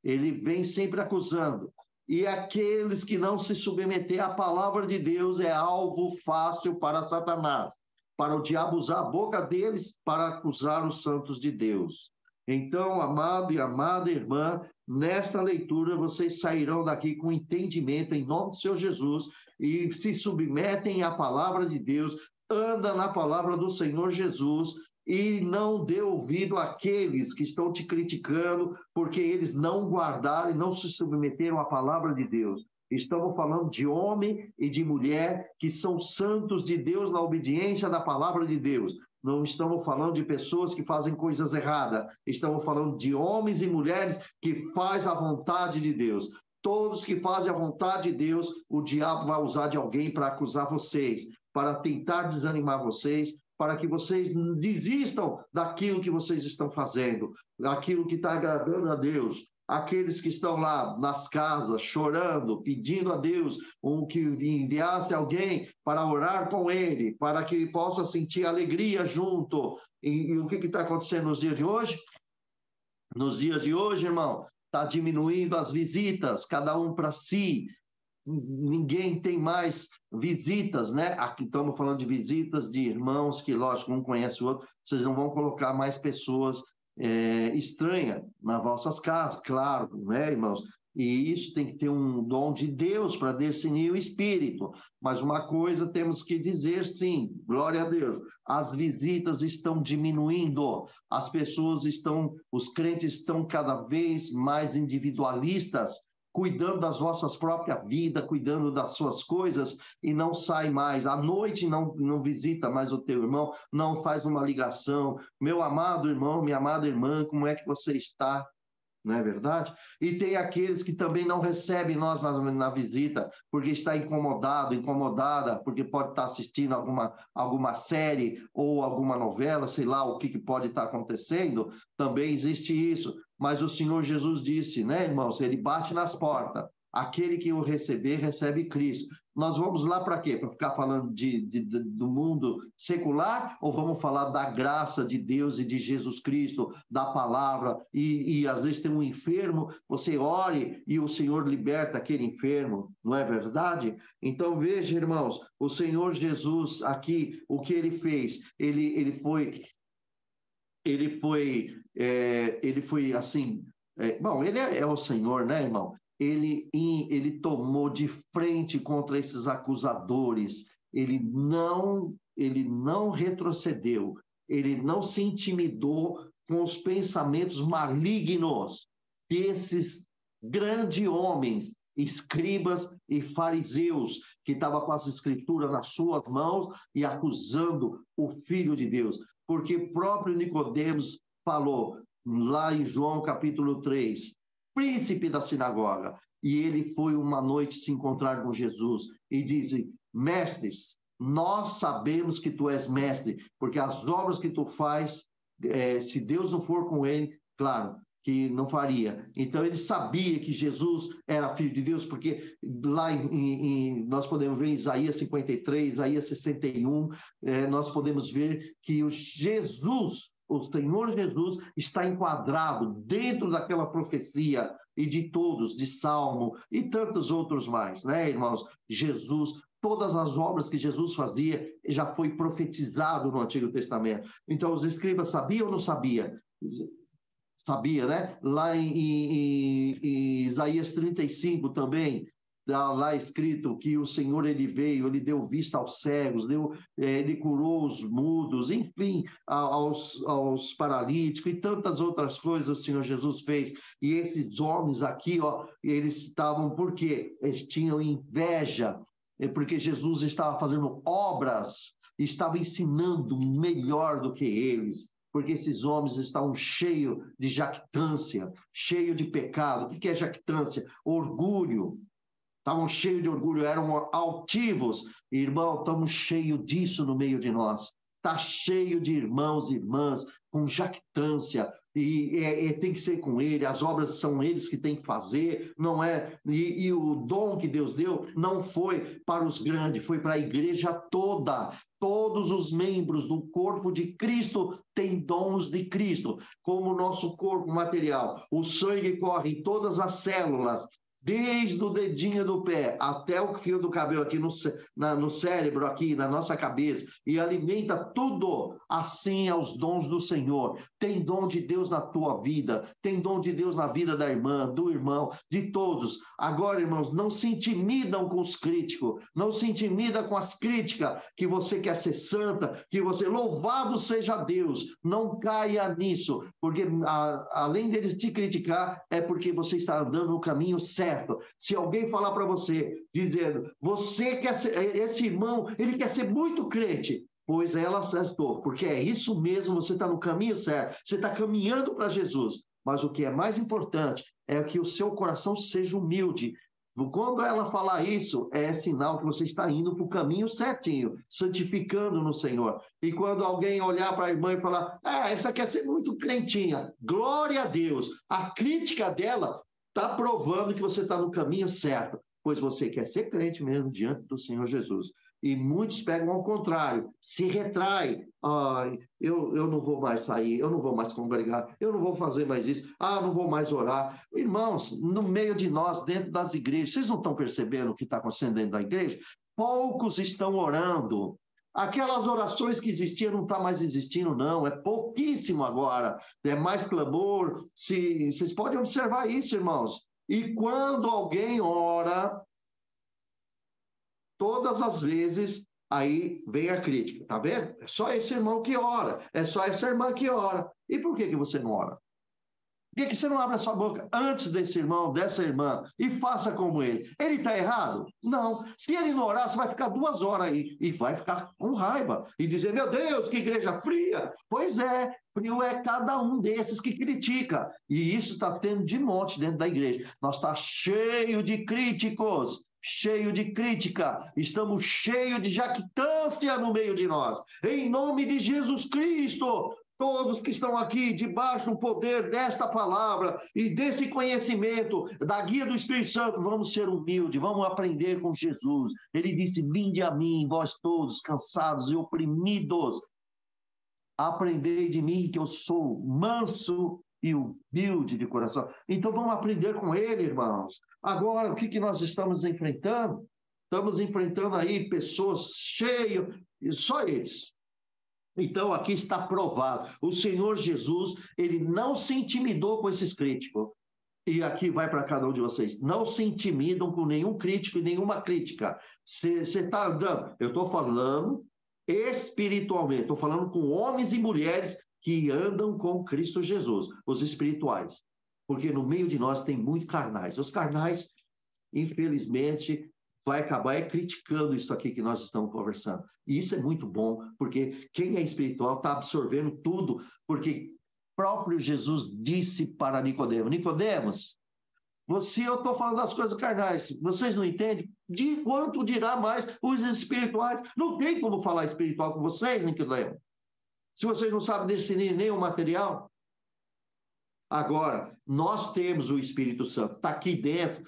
ele vem sempre acusando. E aqueles que não se submeter à palavra de Deus é alvo fácil para Satanás, para o diabo usar a boca deles para acusar os santos de Deus. Então, amado e amada irmã, nesta leitura vocês sairão daqui com entendimento em nome do Senhor Jesus e se submetem à palavra de Deus, anda na palavra do Senhor Jesus e não dê ouvido àqueles que estão te criticando porque eles não guardaram e não se submeteram à palavra de Deus. Estamos falando de homem e de mulher que são santos de Deus na obediência da palavra de Deus. Não estamos falando de pessoas que fazem coisas erradas. Estamos falando de homens e mulheres que fazem a vontade de Deus. Todos que fazem a vontade de Deus, o diabo vai usar de alguém para acusar vocês, para tentar desanimar vocês, para que vocês desistam daquilo que vocês estão fazendo, daquilo que está agradando a Deus. Aqueles que estão lá nas casas chorando, pedindo a Deus que enviasse alguém para orar com ele, para que possa sentir alegria junto. E o que está acontecendo nos dias de hoje? Nos dias de hoje, irmão, está diminuindo as visitas, cada um para si. Ninguém tem mais visitas, né? Aqui estamos falando de visitas de irmãos que, lógico, um conhece o outro. Vocês não vão colocar mais pessoas estranha nas vossas casas, claro, né, irmãos? E isso tem que ter um dom de Deus para discernir o espírito. Mas uma coisa temos que dizer, sim, glória a Deus, as visitas estão diminuindo, as pessoas estão, os crentes estão cada vez mais individualistas, cuidando das vossas próprias vidas, cuidando das suas coisas, e não sai mais. À noite não visita mais o teu irmão, não faz uma ligação. Meu amado irmão, minha amada irmã, como é que você está? Não é verdade? E tem aqueles que também não recebem nós na visita, porque está incomodado, incomodada, porque pode estar assistindo alguma série ou alguma novela, sei lá o que pode estar acontecendo, também existe isso. Mas o Senhor Jesus disse, né, irmãos? Ele bate nas portas. Aquele que o receber, recebe Cristo. Nós vamos lá para quê? Para ficar falando do mundo secular? Ou vamos falar da graça de Deus e de Jesus Cristo, da palavra? E às vezes tem um enfermo, você ore e o Senhor liberta aquele enfermo, não é verdade? Então veja, irmãos, o Senhor Jesus aqui, o que ele fez? Ele foi assim... bom, ele é o Senhor, né, irmão? Ele tomou de frente contra esses acusadores, ele não retrocedeu, ele não se intimidou com os pensamentos malignos desses grandes homens, escribas e fariseus, que estavam com as escrituras nas suas mãos e acusando o Filho de Deus. Porque o próprio Nicodemos falou, lá em João capítulo 3, príncipe da sinagoga, e ele foi uma noite se encontrar com Jesus e disse, mestres, nós sabemos que tu és mestre, porque as obras que tu faz, se Deus não for com ele, claro, que não faria. Então ele sabia que Jesus era filho de Deus, porque lá nós podemos ver em Isaías 53, Isaías 61, nós podemos ver que o Senhor Jesus está enquadrado dentro daquela profecia e de todos, de Salmo e tantos outros mais, né, irmãos? Jesus, todas as obras que Jesus fazia já foi profetizado no Antigo Testamento. Então os escribas sabiam ou não sabiam? Sabia, né? Lá em Isaías 35 também, está lá escrito que o Senhor, ele veio, ele deu vista aos cegos, ele curou os mudos, enfim, aos paralíticos e tantas outras coisas o Senhor Jesus fez. E esses homens aqui, ó, eles estavam, por quê? Eles tinham inveja, porque Jesus estava fazendo obras, estava ensinando melhor do que eles, porque esses homens estavam cheios de jactância, cheios de pecado. O que é jactância? Orgulho. Estavam cheios de orgulho, eram altivos. Irmão, estamos cheios disso no meio de nós. Está cheio de irmãos e irmãs com jactância, e tem que ser com ele, as obras são eles que têm que fazer, não é? E o dom que Deus deu não foi para os grandes, foi para a igreja toda. Todos os membros do corpo de Cristo têm dons de Cristo, como o nosso corpo material. O sangue corre em todas as células, desde o dedinho do pé até o fio do cabelo aqui no cérebro, aqui na nossa cabeça, e alimenta tudo. Assim é os dons do Senhor. Tem dom de Deus na tua vida, tem dom de Deus na vida da irmã, do irmão, de todos. Agora, irmãos, não se intimidam com os críticos, não se intimida com as críticas, que você quer ser santa, que você, louvado seja Deus, não caia nisso, porque além deles te criticar, é porque você está andando no caminho certo. Se alguém falar para você, dizendo, você quer ser, esse irmão, ele quer ser muito crente, pois ela acertou, porque é isso mesmo, você está no caminho certo, você está caminhando para Jesus. Mas o que é mais importante é que o seu coração seja humilde. Quando ela falar isso, é sinal que você está indo para o caminho certinho, santificando no Senhor. E quando alguém olhar para a irmã e falar, essa quer ser muito crentinha, glória a Deus, a crítica dela está provando que você está no caminho certo, pois você quer ser crente mesmo diante do Senhor Jesus. E muitos pegam ao contrário, se retraem. Eu não vou mais sair, eu não vou mais congregar, eu não vou fazer mais isso, não vou mais orar. Irmãos, no meio de nós, dentro das igrejas, vocês não estão percebendo o que está acontecendo dentro da igreja? Poucos estão orando. Aquelas orações que existiam não está mais existindo, não. É pouquíssimo agora. É mais clamor. Vocês podem observar isso, irmãos. E quando alguém ora, todas as vezes, aí vem a crítica. Tá vendo? É só esse irmão que ora. É só essa irmã que ora. E por que você não ora? Por que você não abre a sua boca antes desse irmão, dessa irmã, e faça como ele? Ele está errado? Não. Se ele não orar, você vai ficar 2 horas aí e vai ficar com raiva e dizer, meu Deus, que igreja fria. Pois é, frio é cada um desses que critica. E isso está tendo de monte dentro da igreja. Nós está cheio de críticos, cheio de crítica, estamos cheios de jactância no meio de nós. Em nome de Jesus Cristo, todos que estão aqui debaixo do poder desta palavra e desse conhecimento, da guia do Espírito Santo, vamos ser humildes, vamos aprender com Jesus. Ele disse, vinde a mim, vós todos cansados e oprimidos, aprendei de mim que eu sou manso e humilde de coração. Então vamos aprender com ele, irmãos. Agora, o que nós estamos enfrentando? Estamos enfrentando aí pessoas cheias, só eles. Então, aqui está provado. O Senhor Jesus, ele não se intimidou com esses críticos. E aqui vai para cada um de vocês. Não se intimidam com nenhum crítico e nenhuma crítica. Você está andando. Eu estou falando espiritualmente. Estou falando com homens e mulheres que andam com Cristo Jesus, os espirituais. Porque no meio de nós tem muito carnais. Os carnais, infelizmente, vai acabar criticando isso aqui que nós estamos conversando. E isso é muito bom, porque quem é espiritual está absorvendo tudo, porque próprio Jesus disse para Nicodemos, Nicodemos, eu estou falando das coisas carnais, vocês não entendem? De quanto dirá mais os espirituais? Não tem como falar espiritual com vocês, Nicodemos, se vocês não sabem discernir nem o material. Agora, nós temos o Espírito Santo, está aqui dentro,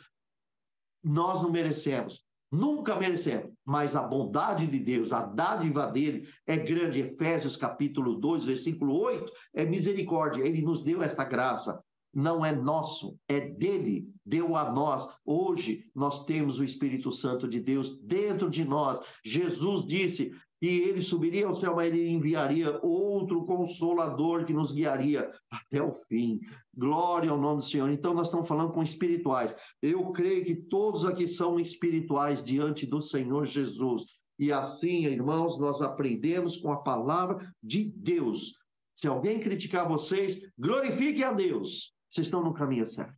nós não merecemos. Nunca merecemos, mas a bondade de Deus, a dádiva dele é grande. Efésios capítulo 2, versículo 8, é misericórdia. Ele nos deu essa graça. Não é nosso, é dele, deu a nós. Hoje nós temos o Espírito Santo de Deus dentro de nós. Jesus disse que ele subiria ao céu, mas ele enviaria outro Consolador que nos guiaria até o fim. Glória ao nome do Senhor. Então nós estamos falando com espirituais. Eu creio que todos aqui são espirituais diante do Senhor Jesus. E assim, irmãos, nós aprendemos com a palavra de Deus. Se alguém criticar vocês, glorifiquem a Deus. Vocês estão no caminho certo.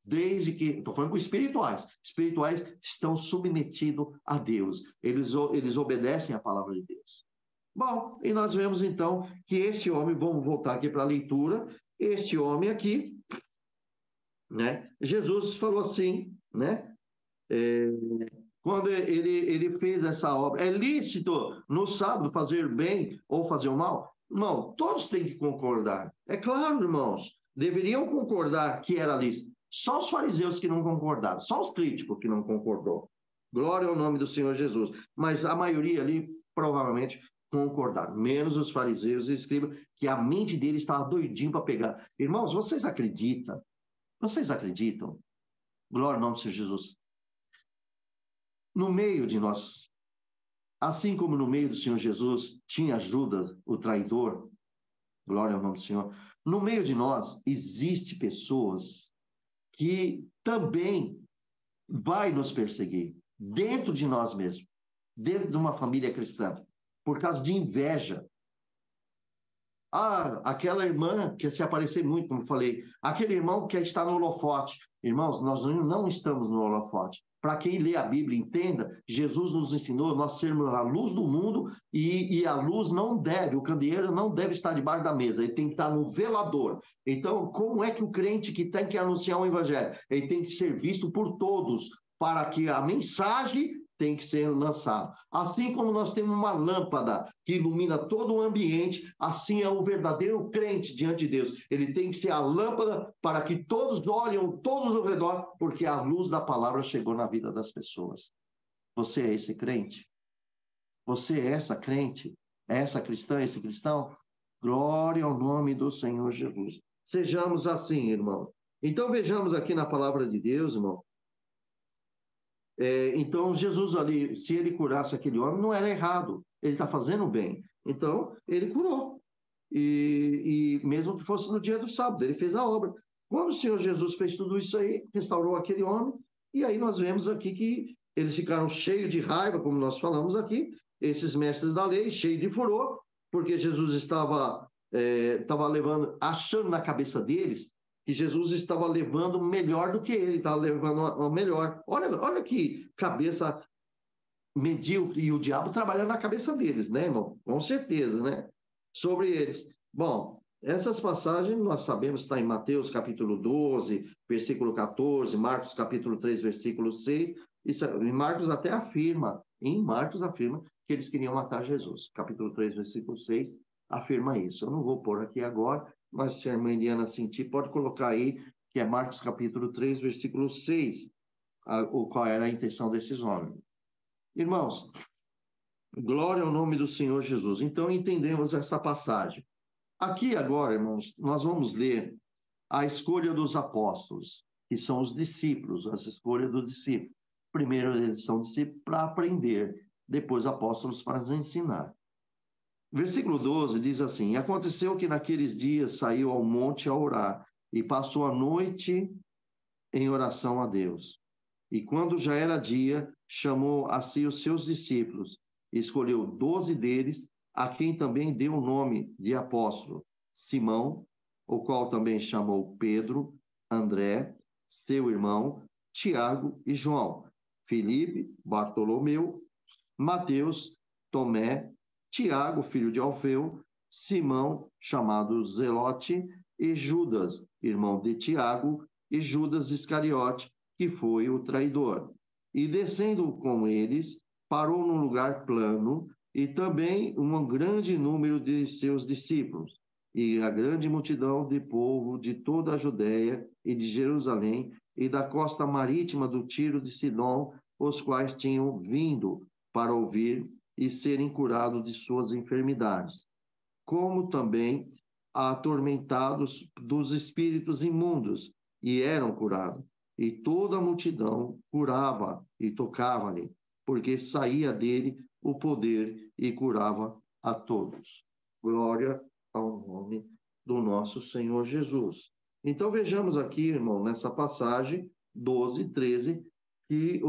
Desde que, estou falando com espirituais estão submetidos a Deus, eles obedecem à palavra de Deus. Bom, e nós vemos então que esse homem, vamos voltar aqui para a leitura, este homem aqui, né, Jesus falou assim, né, quando ele fez essa obra, é lícito no sábado fazer bem ou fazer o mal? Irmão, todos têm que concordar, é claro, irmãos, deveriam concordar que era lícito. Só os fariseus que não concordaram, só os críticos que não concordou. Glória ao nome do Senhor Jesus. Mas a maioria ali, provavelmente, concordaram. Menos os fariseus e escribas, que a mente deles estava doidinho para pegar. Irmãos, vocês acreditam? Vocês acreditam? Glória ao nome do Senhor Jesus. No meio de nós, assim como no meio do Senhor Jesus tinha Judas, o traidor, glória ao nome do Senhor, no meio de nós existe pessoas que também vai nos perseguir, dentro de nós mesmos, dentro de uma família cristã, por causa de inveja. Ah, aquela irmã quer se aparecer muito, como falei, aquele irmão quer estar no holofote. Irmãos, nós não estamos no holofote. Para quem lê a Bíblia, entenda, Jesus nos ensinou nós sermos a luz do mundo e a luz não deve, o candeeiro não deve estar debaixo da mesa, ele tem que estar no velador. Então, como é que o crente que tem que anunciar o evangelho? Ele tem que ser visto por todos, para que a mensagem tem que ser lançada. Assim como nós temos uma lâmpada que ilumina todo o ambiente, assim é o verdadeiro crente diante de Deus. Ele tem que ser a lâmpada para que todos olhem, todos ao redor, porque a luz da palavra chegou na vida das pessoas. Você é esse crente? Você é essa crente? É essa cristã, esse cristão? Glória ao nome do Senhor Jesus. Sejamos assim, irmão. Então vejamos aqui na palavra de Deus, irmão. Então, Jesus ali, se ele curasse aquele homem, não era errado. Ele está fazendo bem. Então, ele curou. E mesmo que fosse no dia do sábado, ele fez a obra. Quando o Senhor Jesus fez tudo isso aí, restaurou aquele homem, e aí nós vemos aqui que eles ficaram cheios de raiva, como nós falamos aqui, esses mestres da lei, cheios de furor, porque Jesus estava levando, achando na cabeça deles que Jesus estava levando melhor do que ele, estava levando o melhor. Olha que cabeça medíocre, e o diabo trabalhando na cabeça deles, né, irmão? Com certeza, né? Sobre eles. Bom, essas passagens nós sabemos, está em Mateus capítulo 12, versículo 14, Marcos capítulo 3, versículo 6, e Marcos até afirma, que eles queriam matar Jesus. Capítulo 3, versículo 6, afirma isso. Eu não vou pôr aqui agora, mas se a irmã Indiana sentir, pode colocar aí, que é Marcos capítulo 3, versículo 6, qual era a intenção desses homens. Irmãos, glória ao nome do Senhor Jesus. Então, entendemos essa passagem. Aqui agora, irmãos, nós vamos ler a escolha dos apóstolos, que são os discípulos, a escolha do discípulo. Primeiro, eles são discípulos para aprender, depois apóstolos para ensinar. Versículo 12 diz assim: aconteceu que naqueles dias saiu ao monte a orar e passou a noite em oração a Deus. E quando já era dia, chamou a si os seus discípulos, e escolheu 12 deles, a quem também deu o nome de apóstolo: Simão, o qual também chamou Pedro, André, seu irmão, Tiago e João, Filipe, Bartolomeu, Mateus, Tomé, Tiago, filho de Alfeu, Simão, chamado Zelote, e Judas, irmão de Tiago, e Judas Iscariote, que foi o traidor. E descendo com eles, parou num lugar plano, e também um grande número de seus discípulos, e a grande multidão de povo de toda a Judéia e de Jerusalém, e da costa marítima do Tiro de Sidom, os quais tinham vindo para ouvir e serem curados de suas enfermidades, como também atormentados dos espíritos imundos, e eram curados. E toda a multidão curava e tocava-lhe, porque saía dele o poder e curava a todos. Glória ao nome do nosso Senhor Jesus. Então vejamos aqui, irmão, nessa passagem 12, 13, que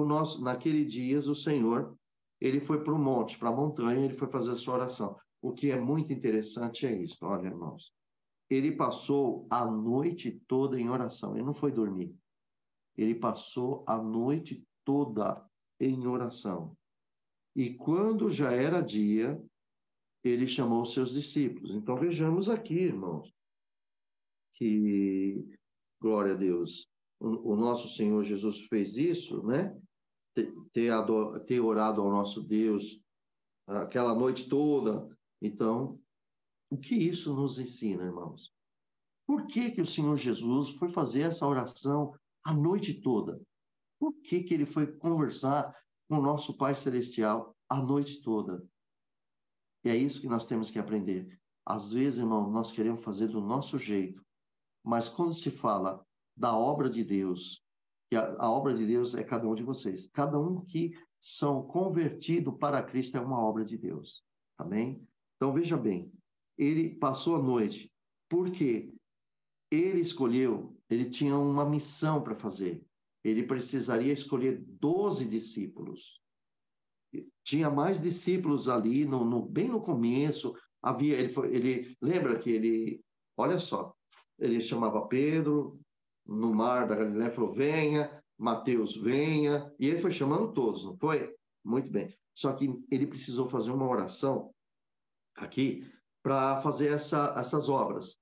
naquele dias o Senhor, ele foi para o monte, para a montanha, ele foi fazer a sua oração. O que é muito interessante é isso, olha, irmãos. Ele passou a noite toda em oração, ele não foi dormir. Ele passou a noite toda em oração. E quando já era dia, ele chamou os seus discípulos. Então vejamos aqui, irmãos, que, glória a Deus, o nosso Senhor Jesus fez isso, né? Ter orado ao nosso Deus aquela noite toda. Então, o que isso nos ensina, irmãos? Por que que o Senhor Jesus foi fazer essa oração a noite toda? Por que que ele foi conversar com o nosso Pai Celestial a noite toda? E é isso que nós temos que aprender. Às vezes, irmão, nós queremos fazer do nosso jeito, mas quando se fala da obra de Deus, que a obra de Deus é cada um de vocês, cada um que são convertidos para Cristo é uma obra de Deus, tá bem? Então, veja bem, ele passou a noite, porque ele escolheu, ele tinha uma missão para fazer, ele precisaria escolher 12 discípulos. Tinha mais discípulos ali, bem no começo, ele lembra que ele, olha só, ele chamava Pedro, no mar da Galiléia, falou, venha, Mateus, venha, e ele foi chamando todos, não foi? Muito bem. Só que ele precisou fazer uma oração aqui para fazer essas obras.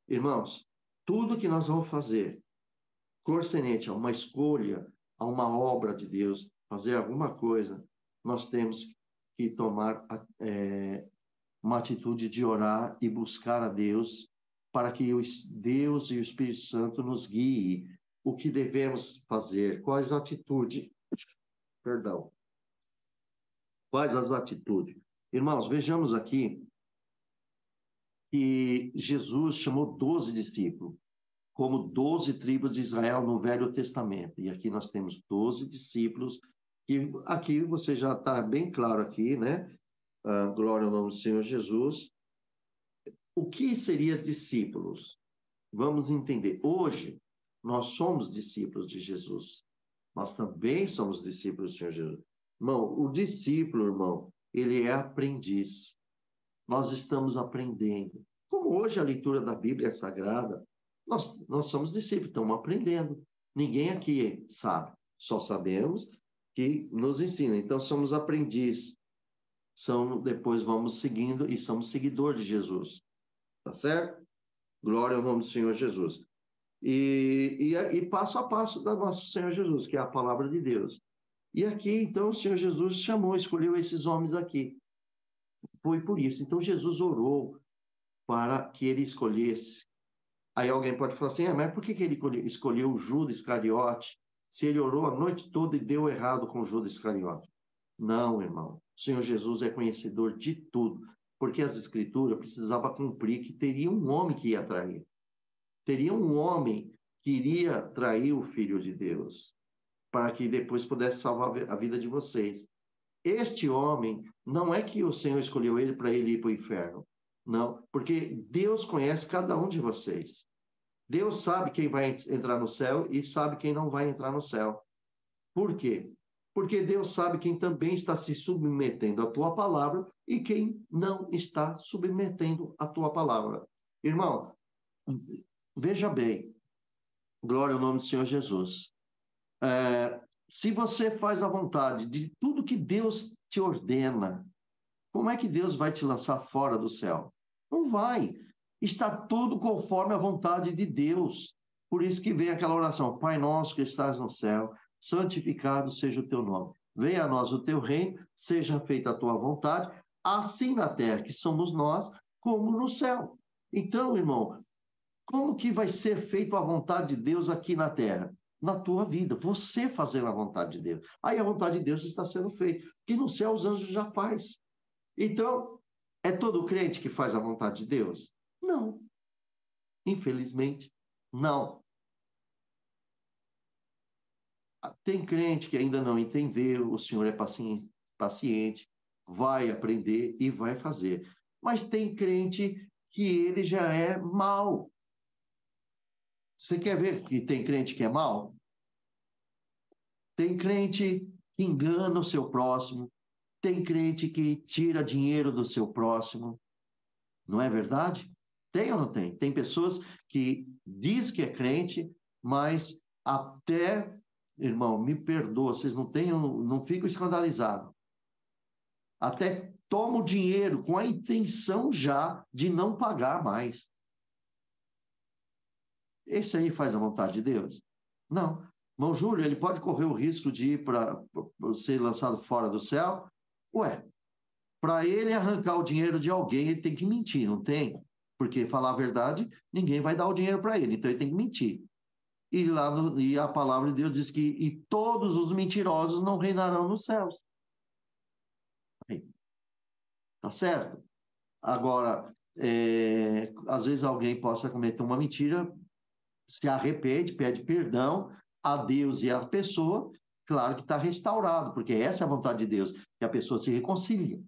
Irmãos, tudo que nós vamos fazer, corcenete a uma escolha, a uma obra de Deus, fazer alguma coisa, nós temos que tomar uma atitude de orar e buscar a Deus para que Deus e o Espírito Santo nos guie o que devemos fazer, quais atitudes, perdão, quais as atitudes. Irmãos, vejamos aqui que Jesus chamou 12 discípulos, como 12 tribos de Israel no Velho Testamento. E aqui nós temos 12 discípulos, que aqui você já está bem claro aqui, né? Glória ao nome do Senhor Jesus. O que seria discípulos? Vamos entender. Hoje, nós somos discípulos de Jesus. Nós também somos discípulos do Senhor Jesus. Irmão, o discípulo, irmão, ele é aprendiz. Nós estamos aprendendo. Como hoje a leitura da Bíblia é sagrada, Nós somos discípulos, estamos aprendendo. Ninguém aqui sabe, só sabemos que nos ensina. Então, somos aprendizes. Depois vamos seguindo e somos seguidores de Jesus. Tá certo? Glória ao nome do Senhor Jesus. E passo a passo da nosso Senhor Jesus, que é a palavra de Deus. E aqui, então, o Senhor Jesus chamou, escolheu esses homens aqui. Foi por isso. Então, Jesus orou para que ele escolhesse. Aí alguém pode falar assim, mas por que ele escolheu o Judas Iscariote, se ele orou a noite toda e deu errado com o Judas Iscariote? Não, irmão. O Senhor Jesus é conhecedor de tudo, porque as Escrituras precisavam cumprir que teria um homem que ia trair. Teria um homem que iria trair o Filho de Deus, para que depois pudesse salvar a vida de vocês. Este homem, não é que o Senhor escolheu ele para ele ir para o inferno. Não, porque Deus conhece cada um de vocês. Deus sabe quem vai entrar no céu e sabe quem não vai entrar no céu. Por quê? Porque Deus sabe quem também está se submetendo à tua palavra e quem não está submetendo à tua palavra. Irmão, veja bem, glória ao nome do Senhor Jesus. Se você faz a vontade de tudo que Deus te ordena, como é que Deus vai te lançar fora do céu? Não vai. Está tudo conforme a vontade de Deus. Por isso que vem aquela oração: Pai nosso que estás no céu, santificado seja o teu nome. Venha a nós o teu reino, seja feita a tua vontade, assim na terra, que somos nós, como no céu. Então, irmão, como que vai ser feita a vontade de Deus aqui na terra? Na tua vida, você fazendo a vontade de Deus. Aí a vontade de Deus está sendo feita, que no céu os anjos já faz. Então, é todo crente que faz a vontade de Deus? Não. Infelizmente, não. Tem crente que ainda não entendeu, o Senhor é paciente, vai aprender e vai fazer. Mas tem crente que ele já é mau. Você quer ver que tem crente que é mau? Tem crente que engana o seu próximo, tem crente que tira dinheiro do seu próximo. Não é verdade? Tem ou não tem? Tem pessoas que diz que é crente, mas até, irmão, me perdoa, vocês não ficam escandalizados. Até toma o dinheiro com a intenção já de não pagar mais. Esse aí faz a vontade de Deus? Não. Irmão Júlio, ele pode correr o risco de ir para ser lançado fora do céu? Ué, para ele arrancar o dinheiro de alguém, ele tem que mentir, não tem? Porque falar a verdade, ninguém vai dar o dinheiro para ele, então ele tem que mentir. E a palavra de Deus diz que e todos os mentirosos não reinarão nos céus. Tá certo? Agora, às vezes alguém possa cometer uma mentira, se arrepende, pede perdão a Deus e à pessoa, claro que está restaurado, porque essa é a vontade de Deus, que a pessoa se reconcilie,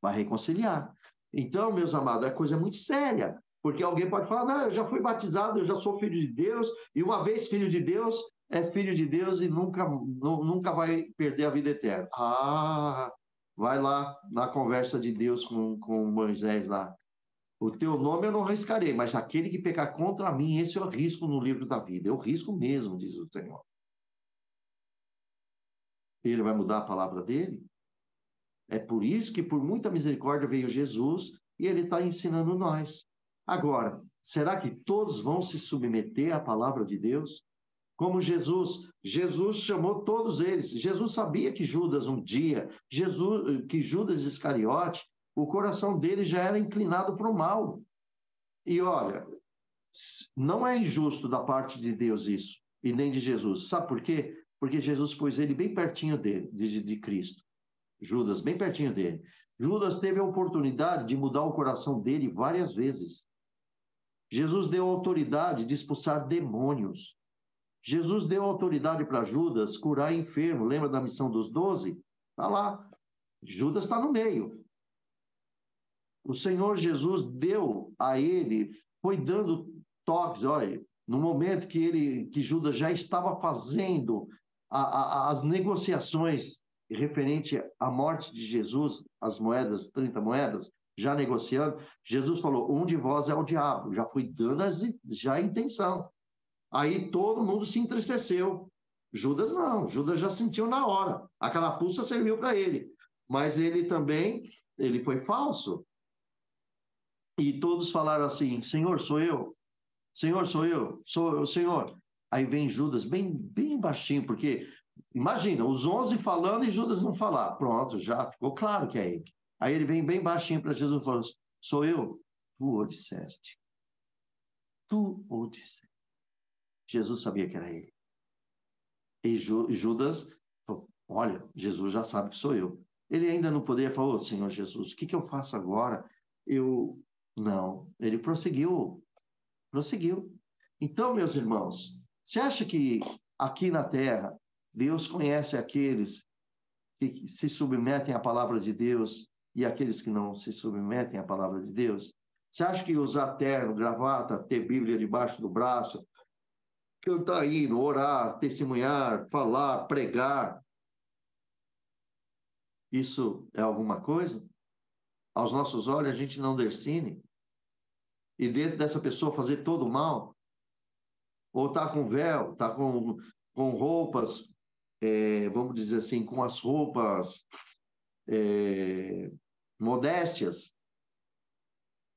vai reconciliar. Então, meus amados, é coisa muito séria, porque alguém pode falar, não, eu já fui batizado, eu já sou filho de Deus, e uma vez filho de Deus, é filho de Deus e nunca vai perder a vida eterna. Vai lá na conversa de Deus com Moisés lá. O teu nome eu não arriscarei, mas aquele que pecar contra mim, esse eu risco no livro da vida. Eu risco mesmo, diz o Senhor. Ele vai mudar a palavra dele? É por isso que, por muita misericórdia, veio Jesus e ele está ensinando nós. Agora, será que todos vão se submeter à palavra de Deus? Como Jesus chamou todos eles. Jesus sabia que Judas um dia, que Judas Iscariote, o coração dele já era inclinado para o mal. E olha, não é injusto da parte de Deus isso, e nem de Jesus. Sabe por quê? Porque Jesus pôs ele bem pertinho dele, de Cristo. Judas, bem pertinho dele. Judas teve a oportunidade de mudar o coração dele várias vezes. Jesus deu autoridade de expulsar demônios. Jesus deu autoridade para Judas curar enfermo. Lembra da missão dos 12? Está lá. Judas está no meio. O Senhor Jesus deu a ele, foi dando toques, olha, no momento que Judas já estava fazendo as negociações referente à morte de Jesus, as moedas, 30 moedas, já negociando, Jesus falou, um de vós é o diabo, já foi dando já a intenção. Aí todo mundo se entristeceu. Judas não, Judas já sentiu na hora. A carapuça serviu para ele. Mas ele também, ele foi falso. E todos falaram assim, Senhor, sou eu. Senhor, sou eu. Sou eu, Senhor. Aí vem Judas bem baixinho, porque, imagina, os 11 falando e Judas não falar. Pronto, já ficou claro que é ele. Aí ele vem bem baixinho para Jesus e fala, sou eu? Tu o disseste. Tu o disseste. Jesus sabia que era ele. E Judas falou, olha, Jesus já sabe que sou eu. Ele ainda não poderia falar, Senhor Jesus, o que eu faço agora? Não, ele prosseguiu. Então, meus irmãos, você acha que aqui na terra, Deus conhece aqueles que se submetem à palavra de Deus e aqueles que não se submetem à palavra de Deus? Você acha que usar terno, gravata, ter Bíblia debaixo do braço, cantar hino, orar, testemunhar, falar, pregar, isso é alguma coisa? Aos nossos olhos, a gente não decine. E dentro dessa pessoa fazer todo o mal? Ou está com véu, está com roupas, vamos dizer assim, com as roupas modéstias,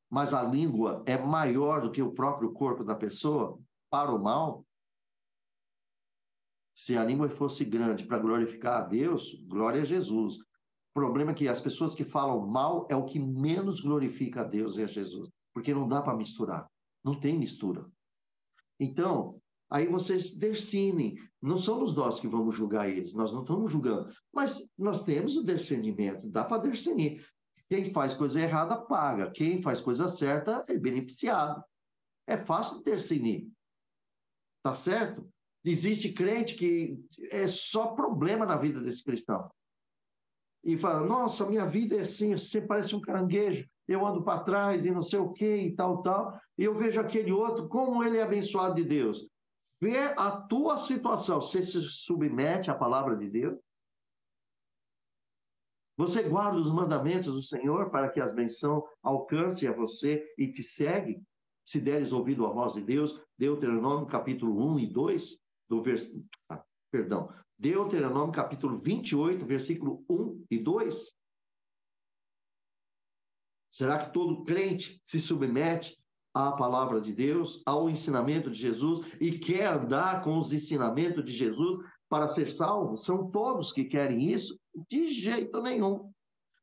mas a língua é maior do que o próprio corpo da pessoa para o mal? Se a língua fosse grande para glorificar a Deus, glória a Jesus. O problema é que as pessoas que falam mal é o que menos glorifica a Deus e a Jesus, porque não dá para misturar, não tem mistura. Então, aí vocês decinem, não somos nós que vamos julgar eles, nós não estamos julgando, mas nós temos o discernimento, dá para discernir. Quem faz coisa errada paga, quem faz coisa certa é beneficiado. É fácil discernir, tá certo? Existe crente que é só problema na vida desse cristão. E fala, nossa, minha vida é assim, você parece um caranguejo, eu ando para trás e não sei o quê e tal. E eu vejo aquele outro, como ele é abençoado de Deus. Vê a tua situação, você se submete à palavra de Deus? Você guarda os mandamentos do Senhor para que as bênçãos alcancem a você e te segue? Se deres ouvido à voz de Deus, Deuteronômio capítulo 1 e 2, Deuteronômio capítulo 28, versículo 1 e 2. Será que todo crente se submete à palavra de Deus, ao ensinamento de Jesus e quer andar com os ensinamentos de Jesus para ser salvo? São todos que querem isso? De jeito nenhum.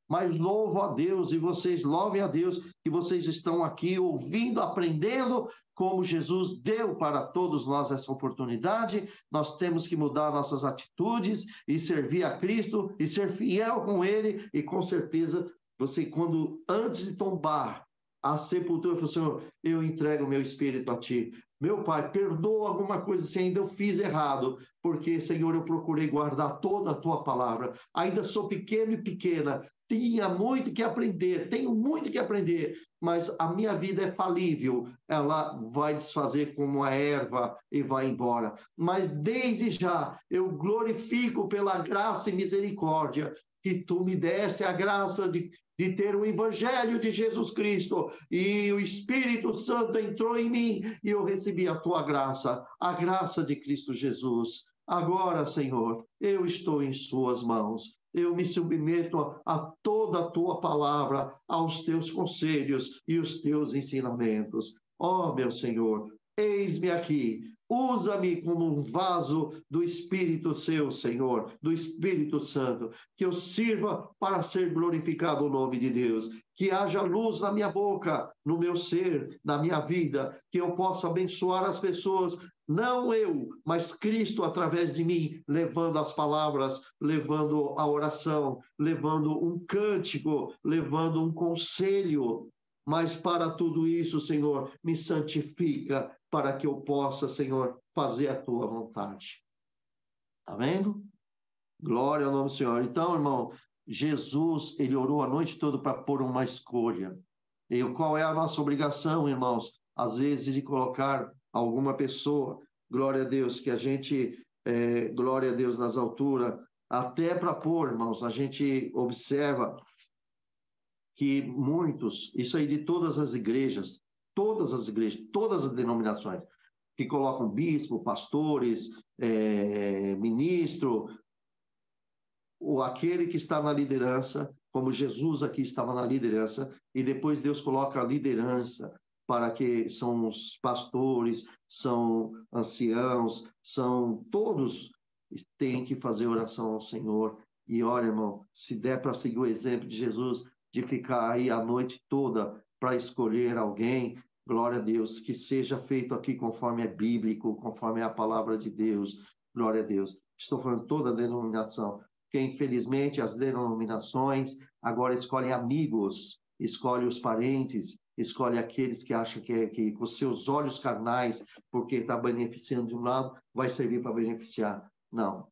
Mas louvo a Deus e vocês louvem a Deus que vocês estão aqui ouvindo, aprendendo como Jesus deu para todos nós essa oportunidade. Nós temos que mudar nossas atitudes e servir a Cristo e ser fiel com Ele e com certeza você, quando antes de tombar a sepultura, falou, Senhor, eu entrego o meu espírito a Ti. Meu Pai, perdoa alguma coisa se ainda eu fiz errado, porque, Senhor, eu procurei guardar toda a Tua palavra. Ainda sou pequeno e pequena, tenho muito que aprender, mas a minha vida é falível, ela vai desfazer como a erva e vai embora. Mas desde já, eu glorifico pela graça e misericórdia que Tu me deste, a graça de ter o Evangelho de Jesus Cristo, e o Espírito Santo entrou em mim, e eu recebi a Tua graça, a graça de Cristo Jesus. Agora, Senhor, eu estou em Suas mãos, eu me submeto a toda a Tua palavra, aos Teus conselhos e os Teus ensinamentos. Ó, meu Senhor, eis-me aqui, usa-me como um vaso do Espírito Seu, Senhor, do Espírito Santo, que eu sirva para ser glorificado o nome de Deus, que haja luz na minha boca, no meu ser, na minha vida, que eu possa abençoar as pessoas, não eu, mas Cristo através de mim, levando as palavras, levando a oração, levando um cântico, levando um conselho. Mas para tudo isso, Senhor, me santifica para que eu possa, Senhor, fazer a Tua vontade. Está vendo? Glória ao nome do Senhor. Então, irmão, Jesus, ele orou a noite toda para pôr uma escolha. E qual é a nossa obrigação, irmãos? Às vezes, de colocar alguma pessoa, glória a Deus, que a gente, glória a Deus nas alturas, até para pôr, irmãos, a gente observa que muitos, isso aí de todas as igrejas, todas as denominações, que colocam bispo, pastores, ministro, ou aquele que está na liderança, como Jesus aqui estava na liderança, e depois Deus coloca a liderança para que são os pastores, são anciãos, são todos têm que fazer oração ao Senhor. E olha, irmão, se der para seguir o exemplo de Jesus, de ficar aí a noite toda para escolher alguém, glória a Deus, que seja feito aqui conforme é bíblico, conforme é a palavra de Deus, glória a Deus. Estou falando toda a denominação, porque infelizmente as denominações agora escolhem amigos, escolhem os parentes, escolhe aqueles que acham que com seus olhos carnais, porque está beneficiando de um lado, vai servir para beneficiar. Não,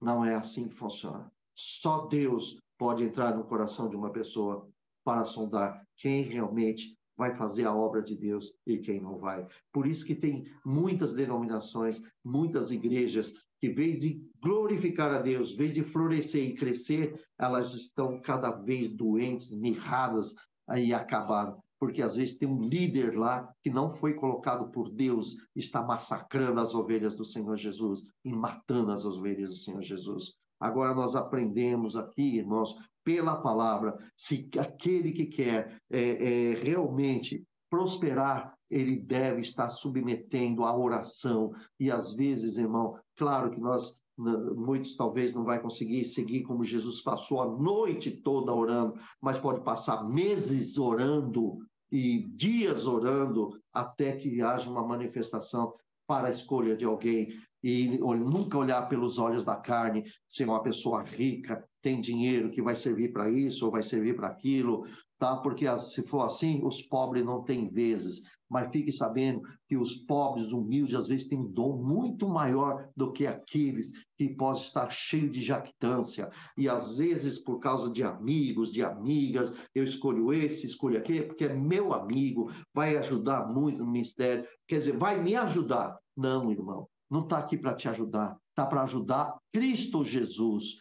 não é assim que funciona. Só Deus pode entrar no coração de uma pessoa para sondar quem realmente vai fazer a obra de Deus e quem não vai. Por isso que tem muitas denominações, muitas igrejas que, em vez de glorificar a Deus, em vez de florescer e crescer, elas estão cada vez doentes, mirradas e acabadas. Porque às vezes tem um líder lá que não foi colocado por Deus, está massacrando as ovelhas do Senhor Jesus e matando as ovelhas do Senhor Jesus. Agora nós aprendemos aqui, irmãos, pela palavra, se aquele que quer realmente prosperar, ele deve estar submetendo à oração. E às vezes, irmão, claro que muitos talvez não vai conseguir seguir como Jesus passou a noite toda orando, mas pode passar meses orando e dias orando até que haja uma manifestação para a escolha de alguém. E nunca olhar pelos olhos da carne, ser uma pessoa rica, tem dinheiro que vai servir para isso ou vai servir para aquilo, tá? Porque se for assim, os pobres não têm vezes. Mas fique sabendo que os pobres, humildes, às vezes têm um dom muito maior do que aqueles que podem estar cheios de jactância. E às vezes, por causa de amigos, de amigas, eu escolho esse, escolho aquele, porque é meu amigo, vai ajudar muito no ministério. Quer dizer, vai me ajudar. Não, irmão, não está aqui para te ajudar, está para ajudar Cristo Jesus.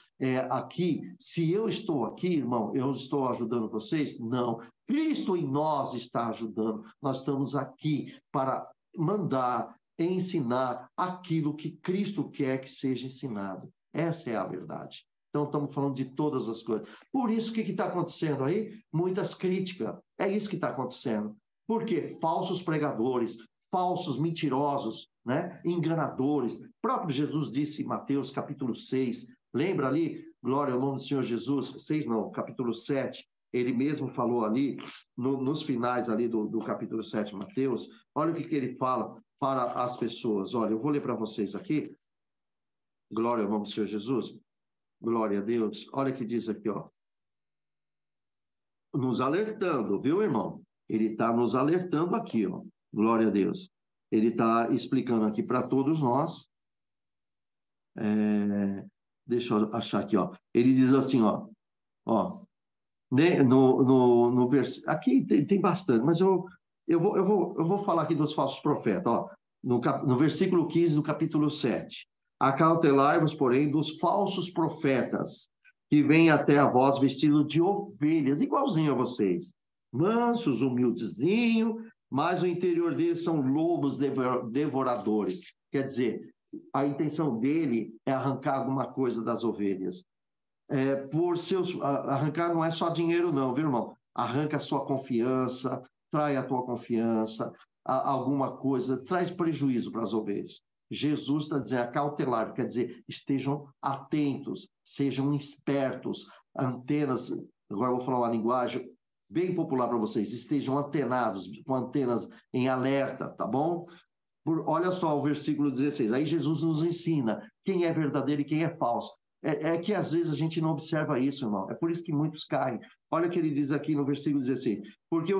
Aqui, se eu estou aqui, irmão, eu estou ajudando vocês? Não. Cristo em nós está ajudando. Nós estamos aqui para mandar, ensinar aquilo que Cristo quer que seja ensinado. Essa é a verdade. Então, estamos falando de todas as coisas. Por isso, o que está acontecendo aí? Muitas críticas. É isso que está acontecendo. Por quê? Falsos pregadores, falsos mentirosos, né? Enganadores. O próprio Jesus disse em Mateus capítulo 6, lembra ali? Glória ao nome do Senhor Jesus. 6 não, capítulo 7. Ele mesmo falou ali, nos finais ali do capítulo 7 de Mateus, olha o que ele fala para as pessoas. Olha, eu vou ler para vocês aqui. Glória ao nome do Senhor Jesus. Glória a Deus. Olha o que diz aqui, ó. Nos alertando, viu, irmão? Ele está nos alertando aqui, ó. Glória a Deus. Ele está explicando aqui para todos nós. Deixa eu achar aqui, ó. Ele diz assim, ó. No versículo. Aqui tem bastante, mas eu vou falar aqui dos falsos profetas, ó. No versículo 15 do capítulo 7. Acautelai-vos, porém, dos falsos profetas, que vêm até a vós vestidos de ovelhas, igualzinho a vocês, mansos, humildezinho, mas o interior deles são lobos devoradores. Quer dizer, a intenção dele é arrancar alguma coisa das ovelhas. Arrancar não é só dinheiro não, viu, irmão? Arranca a sua confiança, trai a tua confiança, alguma coisa, traz prejuízo para as ovelhas. Jesus está dizendo acautelar, quer dizer, estejam atentos, sejam espertos, antenas, agora eu vou falar uma linguagem bem popular para vocês, estejam antenados, com antenas em alerta, tá bom? Olha só o versículo 16, aí Jesus nos ensina quem é verdadeiro e quem é falso. É que às vezes a gente não observa isso, irmão, é por isso que muitos caem. Olha o que ele diz aqui no versículo 16, porque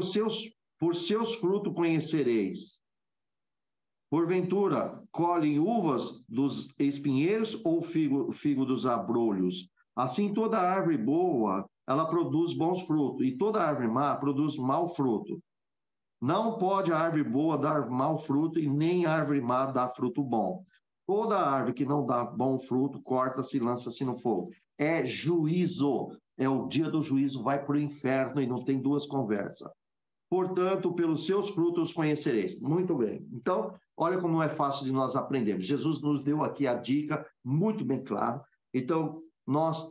por seus frutos conhecereis. Porventura, colhem uvas dos espinheiros ou figo dos abrolhos? Assim, toda árvore boa, ela produz bons frutos, e toda árvore má produz mau fruto. Não pode a árvore boa dar mau fruto, e nem a árvore má dar fruto bom. Toda árvore que não dá bom fruto, corta-se e lança-se no fogo. É juízo, é o dia do juízo, vai para o inferno e não tem duas conversas. Portanto, pelos seus frutos conhecereis. Muito bem. Então, olha como é fácil de nós aprendermos. Jesus nos deu aqui a dica, muito bem claro. Então,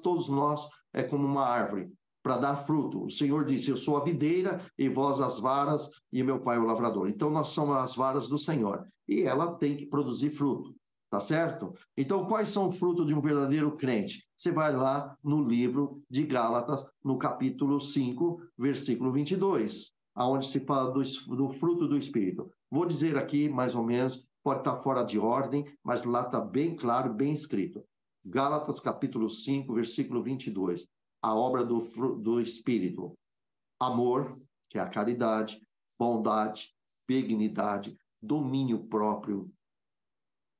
todos nós, é como uma árvore, para dar fruto. O Senhor disse, eu sou a videira e vós as varas e meu Pai é o lavrador. Então, nós somos as varas do Senhor. E ela tem que produzir fruto. Tá certo? Então, quais são os frutos de um verdadeiro crente? Você vai lá no livro de Gálatas, no capítulo 5, versículo 22, aonde se fala do fruto do Espírito. Vou dizer aqui, mais ou menos, pode estar fora de ordem, mas lá está bem claro, bem escrito. Gálatas, capítulo 5, versículo 22. A obra do Espírito. Amor, que é a caridade, bondade, benignidade, domínio próprio.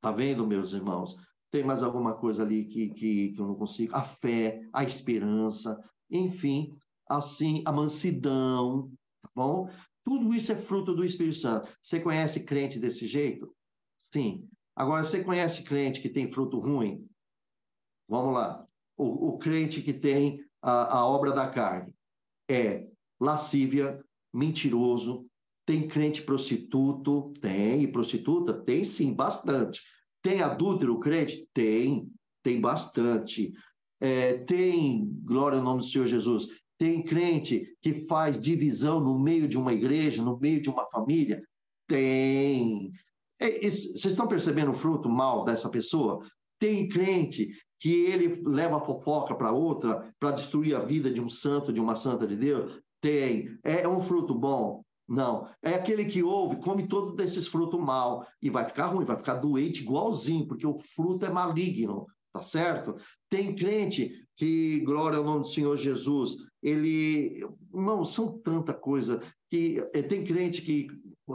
Tá vendo, meus irmãos? Tem mais alguma coisa ali que eu não consigo? A fé, a esperança, enfim, assim, a mansidão, tá bom? Tudo isso é fruto do Espírito Santo. Você conhece crente desse jeito? Sim. Agora, você conhece crente que tem fruto ruim? Vamos lá. O crente que tem a obra da carne é lascívia, mentiroso, tem crente prostituto? Tem. E prostituta? Tem sim, bastante. Tem adúltero crente? Tem bastante. Tem, glória ao nome do Senhor Jesus, tem crente que faz divisão no meio de uma igreja, no meio de uma família? Tem. Vocês estão percebendo o fruto mal dessa pessoa? Tem crente que ele leva a fofoca para outra, para destruir a vida de um santo, de uma santa de Deus? Tem. É um fruto bom? Não. É aquele que ouve, come todos desses frutos mal e vai ficar ruim, vai ficar doente igualzinho, porque o fruto é maligno, tá certo? Tem crente que, glória ao nome do Senhor Jesus, ele... Não, são tanta coisa que... Tem crente que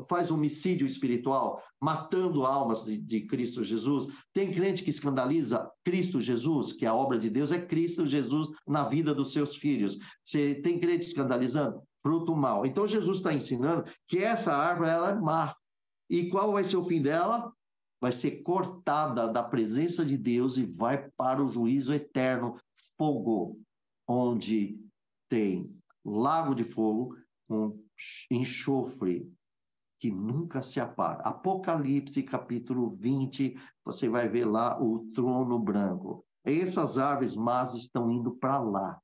faz homicídio espiritual, matando almas de Cristo Jesus. Tem crente que escandaliza Cristo Jesus, que a obra de Deus é Cristo Jesus na vida dos seus filhos. Você tem crente escandalizando? Fruto mal. Então, Jesus está ensinando que essa árvore ela é má. E qual vai ser o fim dela? Vai ser cortada da presença de Deus e vai para o juízo eterno, fogo, onde tem lago de fogo com enxofre, que nunca se apaga. Apocalipse, capítulo 20, você vai ver lá o trono branco. Essas árvores más estão indo para lá,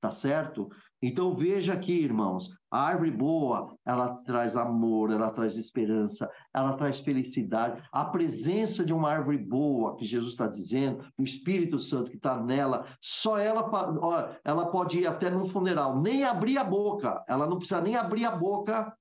tá certo? Então veja aqui, irmãos, a árvore boa, ela traz amor, ela traz esperança, ela traz felicidade. A presença de uma árvore boa, que Jesus está dizendo, o Espírito Santo que está nela, só ela pode ir até num funeral, nem abrir a boca, ela não precisa nem abrir a boca.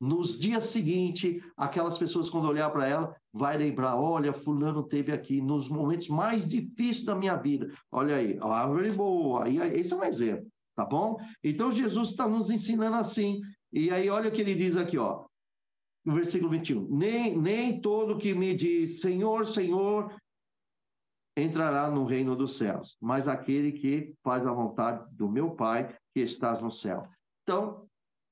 Nos dias seguintes, aquelas pessoas, quando olhar para ela, vai lembrar, olha, fulano teve aqui nos momentos mais difíceis da minha vida. Olha aí, a árvore boa. Esse é um exemplo, tá bom? Então, Jesus está nos ensinando assim. E aí, olha o que ele diz aqui, ó, no versículo 21. Nem todo que me diz, Senhor, Senhor, entrará no reino dos céus, mas aquele que faz a vontade do meu Pai que estás no céu. Então,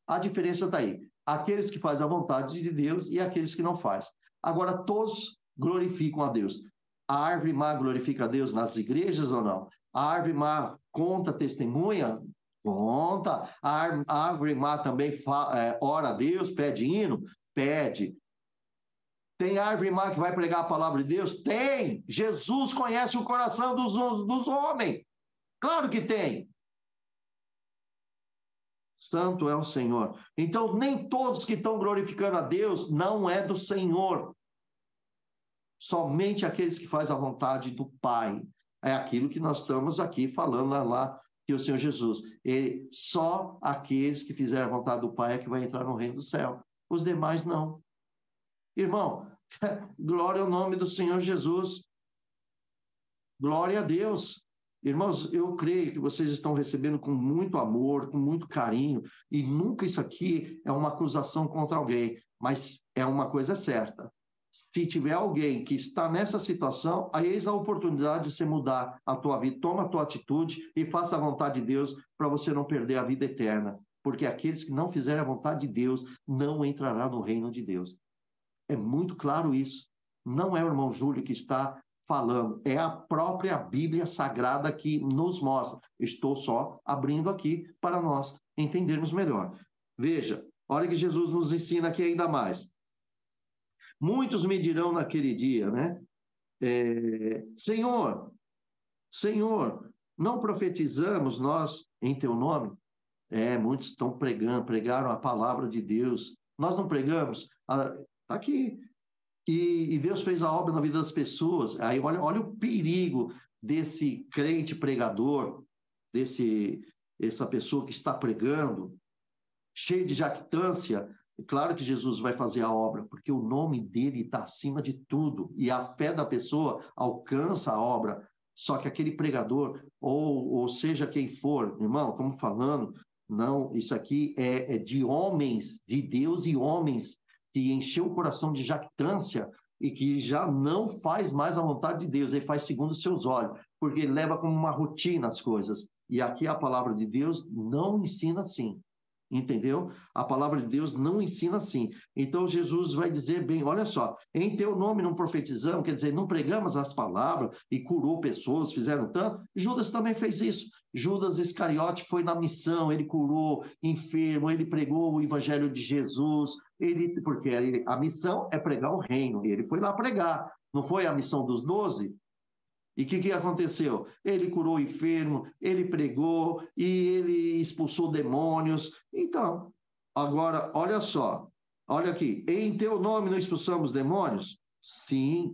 a diferença está aí. Aqueles que fazem a vontade de Deus e aqueles que não fazem. Agora, todos glorificam a Deus. A árvore má glorifica a Deus nas igrejas ou não? A árvore má conta testemunha? Conta. A árvore má também ora a Deus, pede hino? Pede. Tem árvore má que vai pregar a palavra de Deus? Tem. Jesus conhece o coração dos homens. Claro que tem. Santo é o Senhor. Então, nem todos que estão glorificando a Deus não é do Senhor. Somente aqueles que fazem a vontade do Pai. É aquilo que nós estamos aqui falando lá que o Senhor Jesus. Só aqueles que fizerem a vontade do Pai é que vai entrar no reino do céu. Os demais não. Irmão, glória ao nome do Senhor Jesus. Glória a Deus. Irmãos, eu creio que vocês estão recebendo com muito amor, com muito carinho, e nunca isso aqui é uma acusação contra alguém, mas é uma coisa certa. Se tiver alguém que está nessa situação, aí eis a oportunidade de você mudar a tua vida. Toma a tua atitude e faça a vontade de Deus para você não perder a vida eterna. Porque aqueles que não fizerem a vontade de Deus não entrarão no reino de Deus. É muito claro isso. Não é o irmão Júlio que está falando, é a própria Bíblia Sagrada que nos mostra. Estou só abrindo aqui para nós entendermos melhor. Veja, olha que Jesus nos ensina aqui ainda mais. Muitos me dirão naquele dia, né? Senhor, Senhor, não profetizamos nós em teu nome? Muitos estão pregaram a palavra de Deus. Nós não pregamos? Está aqui. E Deus fez a obra na vida das pessoas. Aí olha o perigo desse crente pregador, essa pessoa que está pregando, cheio de jactância. Claro que Jesus vai fazer a obra, porque o nome dele está acima de tudo, e a fé da pessoa alcança a obra. Só que aquele pregador, ou seja quem for, irmão, estamos falando, não, isso aqui é de homens, de Deus e homens, que encheu o coração de jactância e que já não faz mais a vontade de Deus, ele faz segundo os seus olhos, porque ele leva como uma rotina as coisas. E aqui a palavra de Deus não ensina assim. Entendeu? A palavra de Deus não ensina assim. Então Jesus vai dizer bem, olha só, em teu nome não profetizamos, quer dizer, não pregamos as palavras e curou pessoas, fizeram tanto. Judas também fez isso. Judas Iscariote foi na missão, ele curou enfermo, ele pregou o evangelho de Jesus, porque a missão é pregar o reino, ele foi lá pregar, não foi a missão dos 12? E o que aconteceu? Ele curou o enfermo, ele pregou e ele expulsou demônios. Então, agora, olha só, olha aqui, em teu nome não expulsamos demônios? Sim.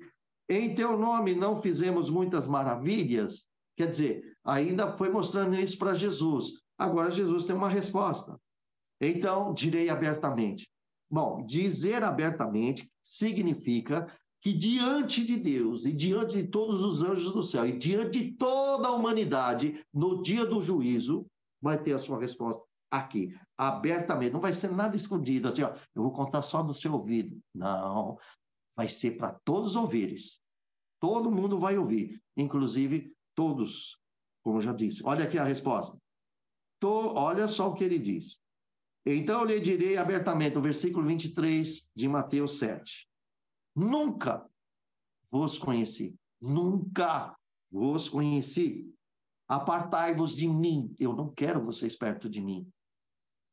Em teu nome não fizemos muitas maravilhas? Quer dizer, ainda foi mostrando isso para Jesus. Agora Jesus tem uma resposta. Então, direi abertamente. Bom, dizer abertamente significa que diante de Deus e diante de todos os anjos do céu e diante de toda a humanidade, no dia do juízo, vai ter a sua resposta aqui, abertamente. Não vai ser nada escondido, assim, ó, eu vou contar só no seu ouvido. Não, vai ser para todos ouvirem. Todo mundo vai ouvir, inclusive todos, como já disse. Olha aqui a resposta. Olha só o que ele diz. Então eu lhe direi abertamente, o versículo 23 de Mateus 7. Nunca vos conheci, nunca vos conheci. Apartai-vos de mim, eu não quero vocês perto de mim.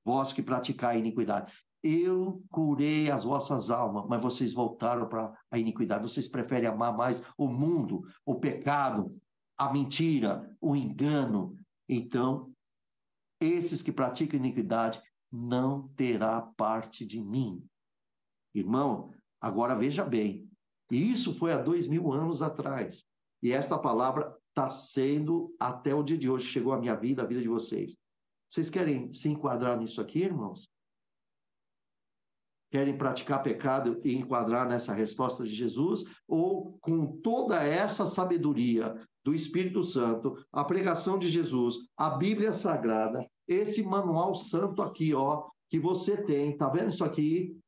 Vós que praticai iniquidade. Eu curei as vossas almas, mas vocês voltaram para a iniquidade. Vocês preferem amar mais o mundo, o pecado, a mentira, o engano. Então, esses que praticam iniquidade não terá parte de mim. Irmão, agora veja bem, isso foi há 2000 anos atrás, e esta palavra está sendo até o dia de hoje, chegou à minha vida, à vida de vocês. Vocês querem se enquadrar nisso aqui, irmãos? Querem praticar pecado e enquadrar nessa resposta de Jesus? Ou com toda essa sabedoria do Espírito Santo, a pregação de Jesus, a Bíblia Sagrada, esse manual santo aqui, ó, que você tem, tá vendo isso aqui?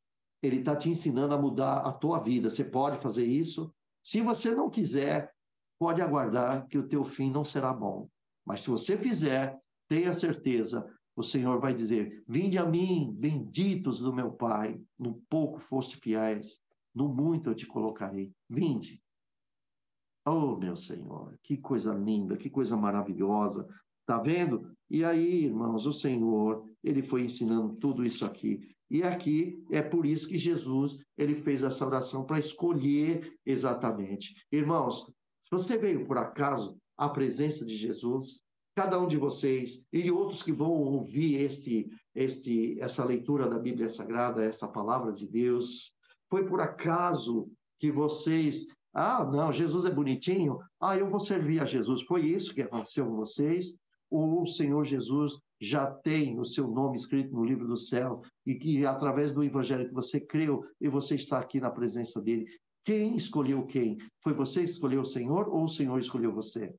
Ele está te ensinando a mudar a tua vida. Você pode fazer isso? Se você não quiser, pode aguardar que o teu fim não será bom. Mas se você fizer, tenha certeza, o Senhor vai dizer, vinde a mim, benditos do meu Pai, no pouco foste fiéis, no muito eu te colocarei. Vinde. Oh, meu Senhor, que coisa linda, que coisa maravilhosa. Tá vendo? E aí, irmãos, o Senhor, ele foi ensinando tudo isso aqui. E aqui é por isso que Jesus, ele fez essa oração para escolher exatamente. Irmãos, se você veio por acaso à presença de Jesus, cada um de vocês e outros que vão ouvir essa leitura da Bíblia Sagrada, essa palavra de Deus, foi por acaso que vocês, não, Jesus é bonitinho, eu vou servir a Jesus. Foi isso que aconteceu com vocês? O Senhor Jesus já tem o seu nome escrito no livro do céu e que através do evangelho que você creu e você está aqui na presença dele. Quem escolheu quem? Foi você que escolheu o Senhor ou o Senhor escolheu você?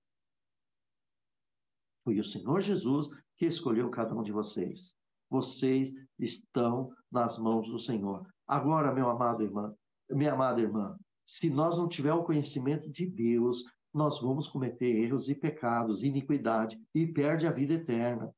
Foi o Senhor Jesus que escolheu cada um de vocês. Vocês estão nas mãos do Senhor. Agora, meu amado irmão, minha amada irmã, se nós não tivermos o conhecimento de Deus, nós vamos cometer erros e pecados, iniquidade, e perde a vida eterna.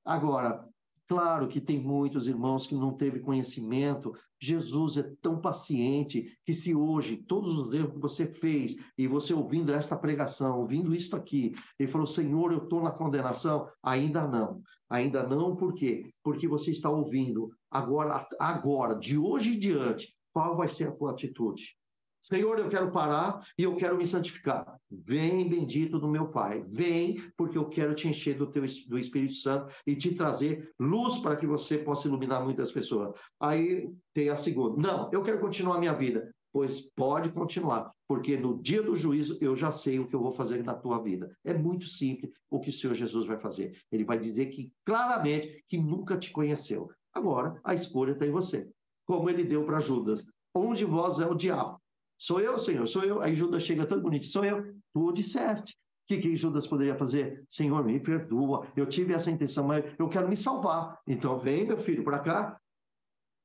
Agora, Claro que tem muitos irmãos que não teve conhecimento. Jesus é tão paciente que se hoje todos os erros que você fez e você ouvindo esta pregação, ouvindo isto aqui, ele falou, Senhor, eu estou na condenação, ainda não. Ainda não, por quê? Porque você está ouvindo agora, de hoje em diante, qual vai ser a tua atitude? Senhor, eu quero parar e eu quero me santificar. Vem, bendito do meu Pai. Vem, porque eu quero te encher do Espírito Santo e te trazer luz para que você possa iluminar muitas pessoas. Aí tem a segunda. Não, eu quero continuar a minha vida. Pois pode continuar, porque no dia do juízo eu já sei o que eu vou fazer na tua vida. É muito simples o que o Senhor Jesus vai fazer. Ele vai dizer que claramente que nunca te conheceu. Agora, a escolha está em você. Como ele deu para Judas. Um de vós é o diabo. Sou eu, Senhor, sou eu. Aí Judas chega tão bonito, sou eu. Tu disseste. O que Judas poderia fazer? Senhor, me perdoa. Eu tive essa intenção, mas eu quero me salvar. Então vem, meu filho, para cá.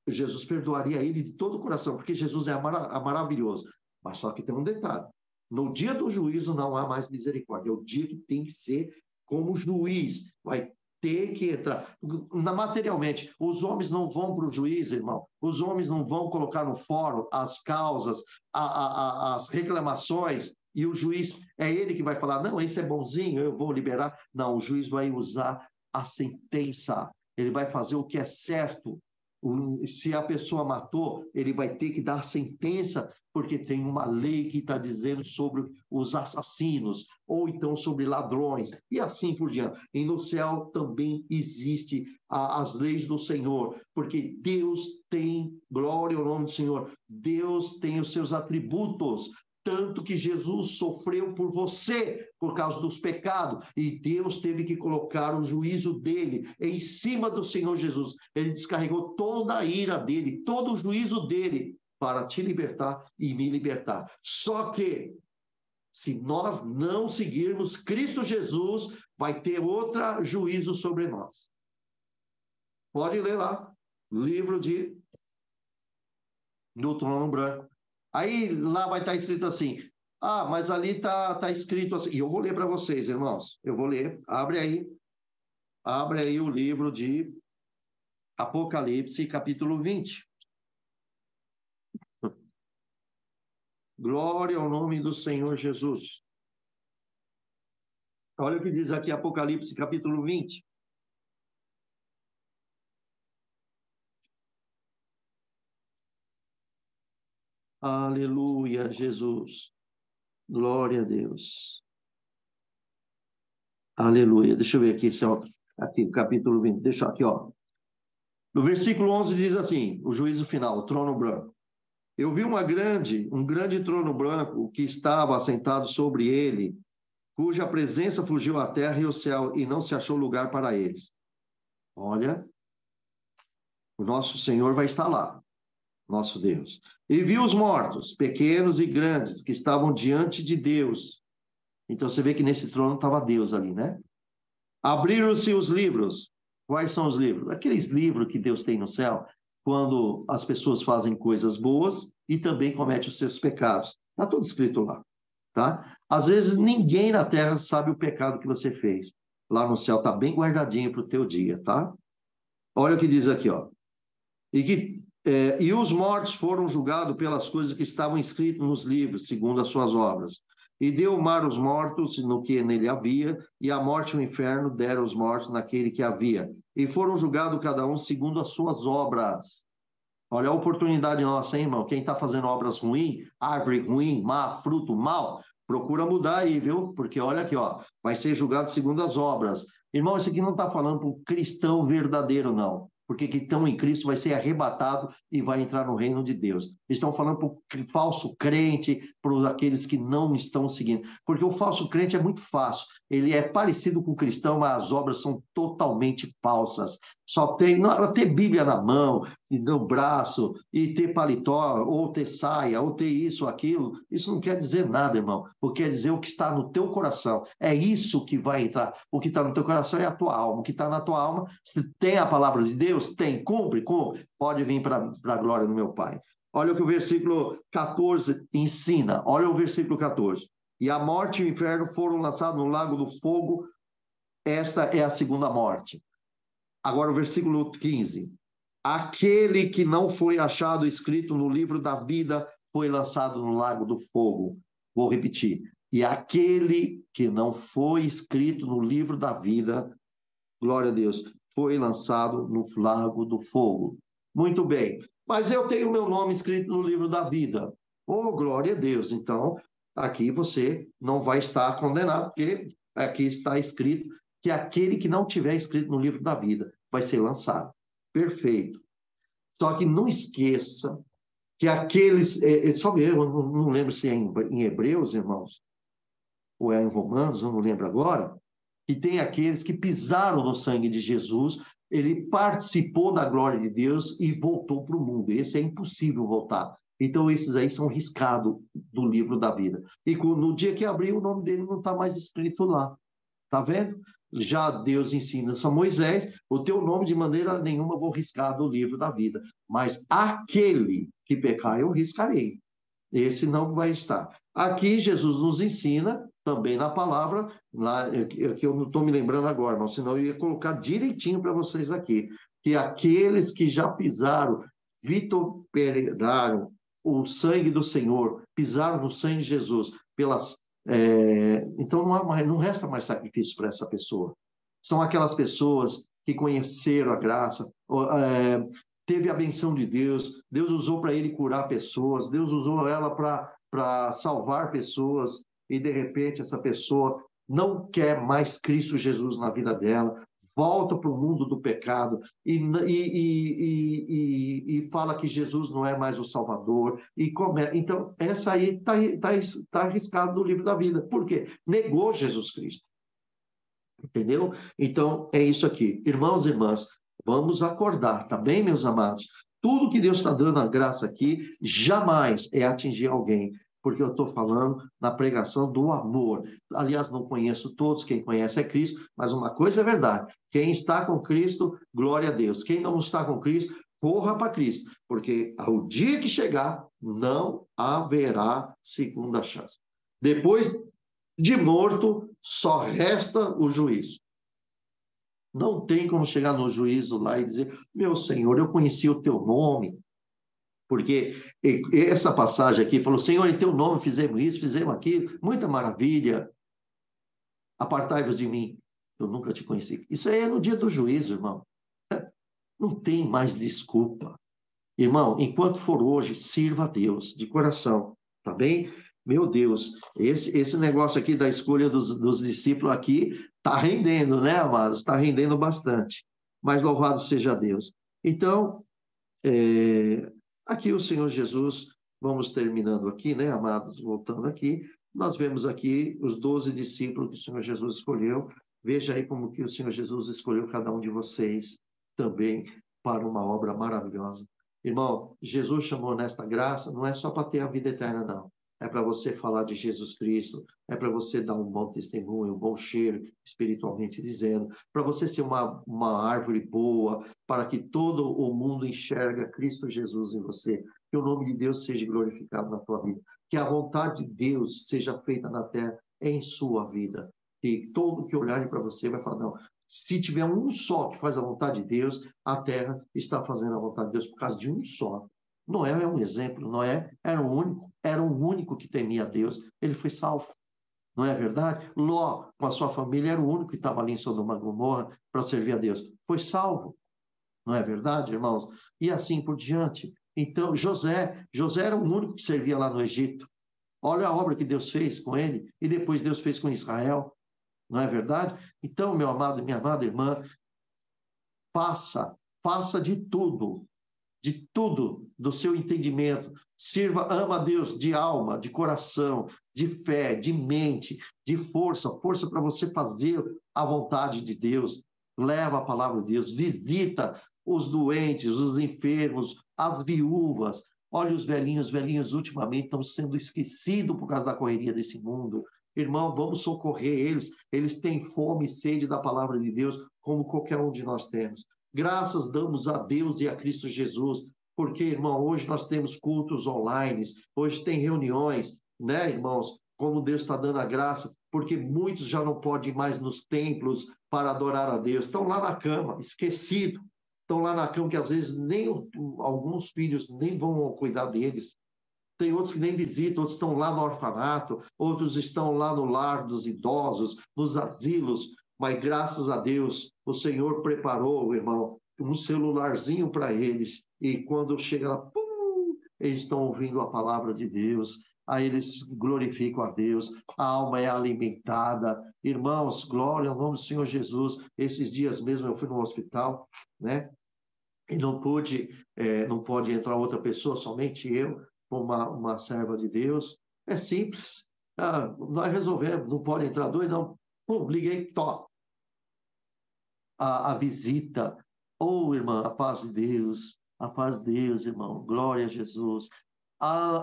Jesus perdoaria ele de todo o coração, porque Jesus é maravilhoso. Mas só que tem um detalhe. No dia do juízo não há mais misericórdia. É o dia que tem que ser como juiz. Vai ter que entrar. Materialmente, os homens não vão para o juiz, irmão. Os homens não vão colocar no fórum as causas, as reclamações, e o juiz, é ele que vai falar, não, esse é bonzinho, eu vou liberar. Não, o juiz vai usar a sentença. Ele vai fazer o que é certo. Se a pessoa matou, ele vai ter que dar sentença, porque tem uma lei que está dizendo sobre os assassinos, ou então sobre ladrões, e assim por diante. E no céu também existe as leis do Senhor, porque Deus tem, glória ao nome do Senhor, Deus tem os seus atributos, tanto que Jesus sofreu por você, por causa dos pecados, e Deus teve que colocar o juízo dele em cima do Senhor Jesus. Ele descarregou toda a ira dele, todo o juízo dele, para te libertar e me libertar. Só que, se nós não seguirmos Cristo Jesus, vai ter outro juízo sobre nós. Pode ler lá, livro do Trono Branco. Aí lá vai estar escrito assim, mas ali está escrito assim, e eu vou ler para vocês, irmãos, eu vou ler, abre aí o livro de Apocalipse, capítulo 20. Glória ao nome do Senhor Jesus. Olha o que diz aqui Apocalipse, capítulo 20. Aleluia, Jesus. Glória a Deus. Aleluia. Deixa eu ver aqui, aqui, capítulo 20. Deixa aqui, ó. No versículo 11 diz assim, o juízo final, o trono branco. Eu vi um grande trono branco que estava assentado sobre ele, cuja presença fugiu à terra e ao céu, e não se achou lugar para eles. Olha, o nosso Senhor vai estar lá, nosso Deus. E viu os mortos, pequenos e grandes, que estavam diante de Deus. Então você vê que nesse trono estava Deus ali, né? Abriram-se os livros. Quais são os livros? Aqueles livros que Deus tem no céu, quando as pessoas fazem coisas boas e também cometem os seus pecados. Está tudo escrito lá, tá? Às vezes ninguém na terra sabe o pecado que você fez. Lá no céu está bem guardadinho para o teu dia, tá? Olha o que diz aqui, ó. E os mortos foram julgados pelas coisas que estavam escritas nos livros, segundo as suas obras. E deu o mar os mortos no que nele havia, e a morte e o inferno deram os mortos naquele que havia. E foram julgados cada um segundo as suas obras. Olha a oportunidade nossa, hein, irmão? Quem está fazendo obras ruins, árvore ruim, má, fruto mal, procura mudar aí, viu? Porque olha aqui, ó, vai ser julgado segundo as obras. Irmão, isso aqui não está falando para o cristão verdadeiro, não. Porque que estão em Cristo vai ser arrebatado e vai entrar no reino de Deus. Estão falando para o falso crente, para aqueles que não estão seguindo. Porque o falso crente é muito fácil. Ele é parecido com o cristão, mas as obras são totalmente falsas. Só tem ter Bíblia na mão, e no braço, e ter paletó, ou ter saia, ou ter isso, aquilo. Isso não quer dizer nada, irmão. O que quer dizer o que está no teu coração. É isso que vai entrar. O que está no teu coração é a tua alma. O que está na tua alma, se tem a palavra de Deus, tem, cumpre, pode vir para a glória do meu Pai. Olha o que o versículo 14 ensina. Olha o versículo 14. E a morte e o inferno foram lançados no lago do fogo. Esta é a segunda morte. Agora o versículo 15. Aquele que não foi achado escrito no livro da vida foi lançado no lago do fogo. Vou repetir. E aquele que não foi escrito no livro da vida, glória a Deus, foi lançado no lago do fogo. Muito bem. Mas eu tenho meu nome escrito no livro da vida. Oh, glória a Deus. Então, aqui você não vai estar condenado, porque aqui está escrito que aquele que não tiver escrito no livro da vida vai ser lançado. Perfeito. Só que não esqueça que aqueles... sabe, eu não lembro se é em Hebreus, irmãos, ou é em Romanos, eu não lembro agora, que tem aqueles que pisaram no sangue de Jesus, ele participou da glória de Deus e voltou para o mundo. Esse é impossível voltar. Então, esses aí são riscados do livro da vida. E no dia que abriu, o nome dele não está mais escrito lá. Está vendo? Já Deus ensina a Moisés, o teu nome de maneira nenhuma vou riscar do livro da vida. Mas aquele que pecar, eu riscarei. Esse não vai estar. Aqui Jesus nos ensina, também na palavra, lá, que eu não estou me lembrando agora, não, senão eu ia colocar direitinho para vocês aqui, que aqueles que já pisaram, vituperaram o sangue do Senhor, pisaram no sangue de Jesus, então não resta mais sacrifício para essa pessoa. São aquelas pessoas que conheceram a graça, teve a benção de Deus, Deus usou para ele curar pessoas, Deus usou ela para salvar pessoas, e de repente essa pessoa não quer mais Cristo Jesus na vida dela, volta para o mundo do pecado e fala que Jesus não é mais o Salvador. Então, essa aí está arriscada no livro da vida. Por quê? Negou Jesus Cristo. Entendeu? Então, é isso aqui. Irmãos e irmãs, vamos acordar, tá bem, meus amados? Tudo que Deus está dando a graça aqui, jamais é atingir alguém, porque eu estou falando na pregação do amor. Aliás, não conheço todos, quem conhece é Cristo, mas uma coisa é verdade, quem está com Cristo, glória a Deus. Quem não está com Cristo, corra para Cristo, porque ao dia que chegar, não haverá segunda chance. Depois de morto, só resta o juízo. Não tem como chegar no juízo lá e dizer, meu Senhor, eu conheci o teu nome. Porque essa passagem aqui falou, Senhor, em teu nome fizemos isso, fizemos aquilo, muita maravilha. Apartai-vos de mim, eu nunca te conheci. Isso aí é no dia do juízo, irmão. Não tem mais desculpa. Irmão, enquanto for hoje, sirva a Deus de coração, tá bem? Meu Deus, esse negócio aqui da escolha dos discípulos aqui está rendendo, né, amados? Está rendendo bastante. Mas louvado seja Deus. Então, aqui o Senhor Jesus, vamos terminando aqui, né, amados? Voltando aqui, nós vemos aqui os 12 discípulos que o Senhor Jesus escolheu. Veja aí como que o Senhor Jesus escolheu cada um de vocês também para uma obra maravilhosa. Irmão, Jesus chamou nesta graça, não é só para ter a vida eterna, não. É para você falar de Jesus Cristo, é para você dar um bom testemunho, um bom cheiro, espiritualmente dizendo, para você ser uma árvore boa, para que todo o mundo enxerga Cristo Jesus em você. Que o nome de Deus seja glorificado na tua vida. Que a vontade de Deus seja feita na terra em sua vida. Que todo que olhar para você vai falar, não, se tiver um só que faz a vontade de Deus, a terra está fazendo a vontade de Deus por causa de um só. Noé é um exemplo. Noé era um único que temia a Deus. Ele foi salvo. Não é verdade? Ló, com a sua família, era o único que estava ali em Sodoma e Gomorra para servir a Deus. Foi salvo. Não é verdade, irmãos? E assim por diante. Então, José era o único que servia lá no Egito. Olha a obra que Deus fez com ele. E depois Deus fez com Israel. Não é verdade? Então, meu amado e minha amada irmã, faça de tudo do seu entendimento. Ama a Deus de alma, de coração, de fé, de mente, de força para você fazer a vontade de Deus. Leva a palavra de Deus, visita os doentes, os enfermos, as viúvas. Olha os velhinhos ultimamente estão sendo esquecidos por causa da correria desse mundo. Irmão, vamos socorrer eles. Eles têm fome e sede da palavra de Deus, como qualquer um de nós temos. Graças damos a Deus e a Cristo Jesus, porque, irmão, hoje nós temos cultos online, hoje tem reuniões, né, irmãos? Como Deus está dando a graça porque muitos já não podem ir mais nos templos para adorar a Deus, estão lá na cama, esquecidos, estão lá na cama que às vezes nem alguns filhos nem vão cuidar deles. Tem outros que nem visitam, outros estão lá no orfanato, outros estão lá no lar dos idosos, nos asilos, mas graças a Deus, o Senhor preparou, irmão, um celularzinho para eles, e quando chega lá, pum, eles estão ouvindo a palavra de Deus, aí eles glorificam a Deus, a alma é alimentada. Irmãos, glória ao nome do Senhor Jesus. Esses dias mesmo eu fui no hospital, né? E não pode entrar outra pessoa, somente eu, uma serva de Deus. É simples. Nós resolvemos, não pode entrar dois, não. Pum, liguei, top. A visita. Oh, irmã, a paz de Deus, irmão, glória a Jesus.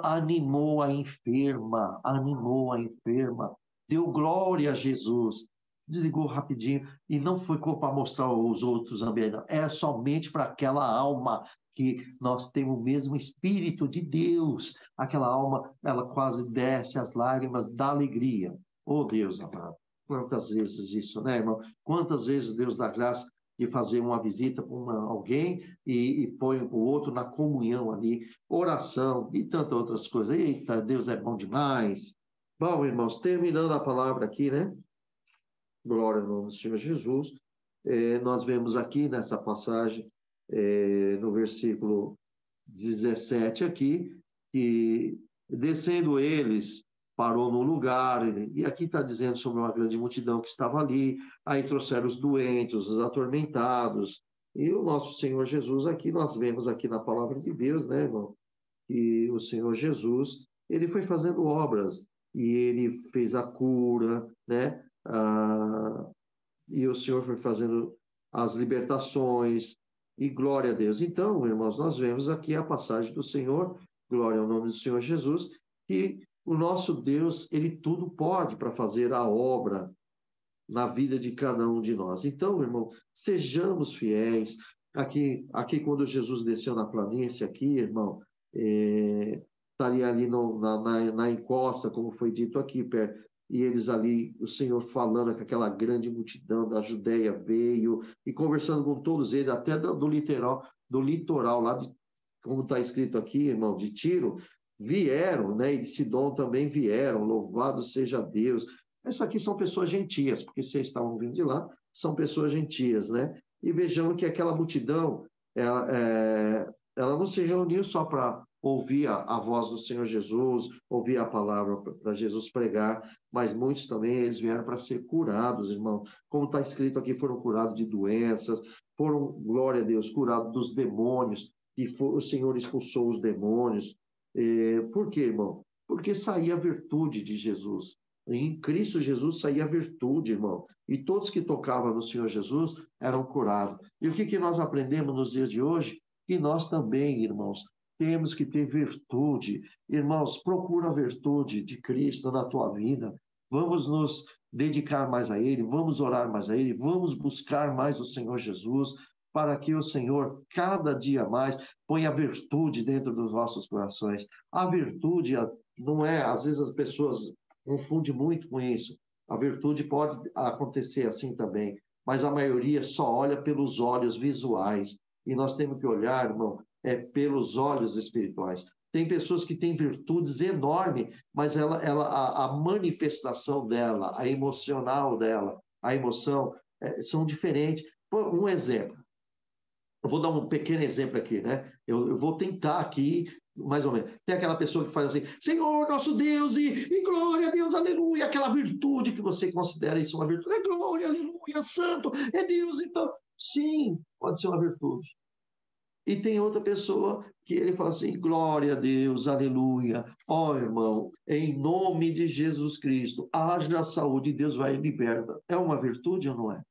Animou a enferma, deu glória a Jesus. Desligou rapidinho e não foi para mostrar aos outros ambientes, não. É somente para aquela alma que nós temos o mesmo Espírito de Deus. Aquela alma, ela quase desce as lágrimas da alegria. Oh, Deus amado, quantas vezes isso, né, irmão? Quantas vezes Deus dá graça de fazer uma visita para alguém e põe o outro na comunhão ali, oração e tantas outras coisas. Eita, Deus é bom demais. Bom, irmãos, terminando a palavra aqui, né? Glória ao nome do Senhor Jesus. Nós vemos aqui nessa passagem, no versículo 17 aqui, que descendo eles, parou no lugar, e aqui está dizendo sobre uma grande multidão que estava ali, aí trouxeram os doentes, os atormentados, e o nosso Senhor Jesus aqui, nós vemos aqui na palavra de Deus, né, irmão, que o Senhor Jesus, ele foi fazendo obras, e ele fez a cura, né, e o Senhor foi fazendo as libertações, e glória a Deus. Então, irmãos, nós vemos aqui a passagem do Senhor, glória ao nome do Senhor Jesus, que o nosso Deus, ele tudo pode para fazer a obra na vida de cada um de nós. Então, irmão, sejamos fiéis. Aqui quando Jesus desceu na planície, aqui, irmão, estaria ali na encosta, como foi dito aqui, e eles ali, o Senhor falando com aquela grande multidão da Judéia veio, e conversando com todos eles, até do litoral lá, como está escrito aqui, irmão, de Tiro, vieram, né, e de Sidom também vieram, louvado seja Deus. Essas aqui são pessoas gentias, porque vocês estavam vindo de lá, são pessoas gentias, né? E vejamos que aquela multidão, ela não se reuniu só para ouvir a voz do Senhor Jesus, ouvir a palavra para Jesus pregar, mas muitos também, eles vieram para ser curados, irmão. Como está escrito aqui, foram curados de doenças, foram, glória a Deus, curados dos demônios, e o Senhor expulsou os demônios. Por quê, irmão? Porque saía a virtude de Jesus. Em Cristo Jesus saía a virtude, irmão. E todos que tocavam no Senhor Jesus eram curados. E o que nós aprendemos nos dias de hoje? Que nós também, irmãos, temos que ter virtude. Irmãos, procura a virtude de Cristo na tua vida. Vamos nos dedicar mais a Ele, vamos orar mais a Ele, vamos buscar mais o Senhor Jesus, para que o Senhor, cada dia mais, ponha a virtude dentro dos nossos corações. A virtude não é, às vezes as pessoas confundem muito com isso. A virtude pode acontecer assim também, mas a maioria só olha pelos olhos visuais. E nós temos que olhar, irmão, pelos olhos espirituais. Tem pessoas que têm virtudes enormes, mas a manifestação dela, a emocional dela, a emoção, são diferentes. Um exemplo. Eu vou dar um pequeno exemplo aqui, né? Eu vou tentar aqui, mais ou menos. Tem aquela pessoa que faz assim, Senhor, nosso Deus, e glória a Deus, aleluia, aquela virtude que você considera isso uma virtude. É glória, aleluia, santo, é Deus, então. Sim, pode ser uma virtude. E tem outra pessoa que ele fala assim, glória a Deus, aleluia. Ó, irmão, em nome de Jesus Cristo, haja saúde, Deus vai e liberta. É uma virtude ou não é?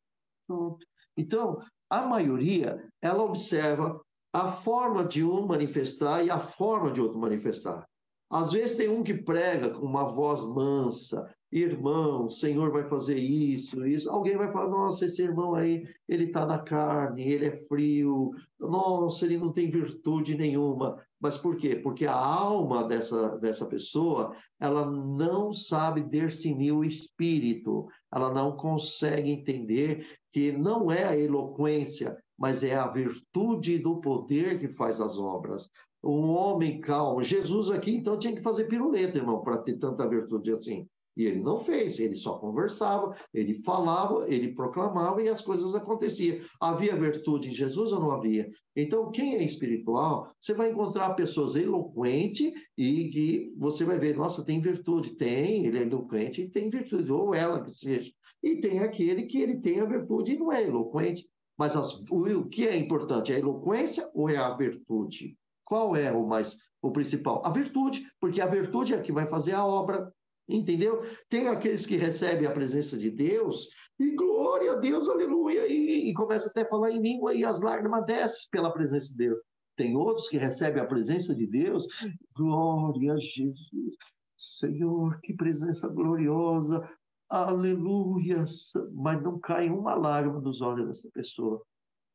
Pronto. Então, a maioria, ela observa a forma de um manifestar e a forma de outro manifestar. Às vezes tem um que prega com uma voz mansa, irmão, o Senhor vai fazer isso, isso. Alguém vai falar, nossa, esse irmão aí, ele está na carne, ele é frio, nossa, ele não tem virtude nenhuma. Mas por quê? Porque a alma dessa pessoa, ela não sabe discernir o espírito, ela não consegue entender que não é a eloquência, mas é a virtude do poder que faz as obras. Um homem calmo. Jesus aqui, então, tinha que fazer piruleta, irmão, para ter tanta virtude assim. E ele não fez, ele só conversava, ele falava, ele proclamava e as coisas aconteciam. Havia virtude em Jesus ou não havia? Então, quem é espiritual, você vai encontrar pessoas eloquentes e que você vai ver, nossa, tem virtude. Tem, ele é eloquente e tem virtude, ou ela que seja. E tem aquele que ele tem a virtude e não é eloquente. Mas o que é importante? É a eloquência ou é a virtude? Qual é o principal? A virtude, porque a virtude é a que vai fazer a obra. Entendeu? Tem aqueles que recebem a presença de Deus e glória a Deus, aleluia, e começa até a falar em língua e as lágrimas descem pela presença de Deus. Tem outros que recebem a presença de Deus, glória a Jesus, Senhor, que presença gloriosa, aleluia, mas não cai uma lágrima dos olhos dessa pessoa.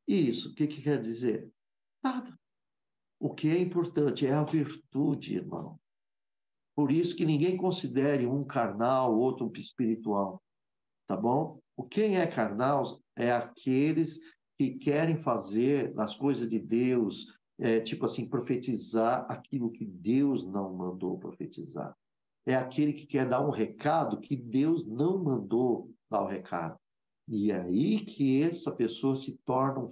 E isso, o que quer dizer? Nada. O que é importante é a virtude, irmão. Por isso que ninguém considere um carnal, outro espiritual, tá bom? Quem é carnal é aqueles que querem fazer as coisas de Deus, tipo assim, profetizar aquilo que Deus não mandou profetizar. É aquele que quer dar um recado que Deus não mandou dar o recado. E é aí que essa pessoa se torna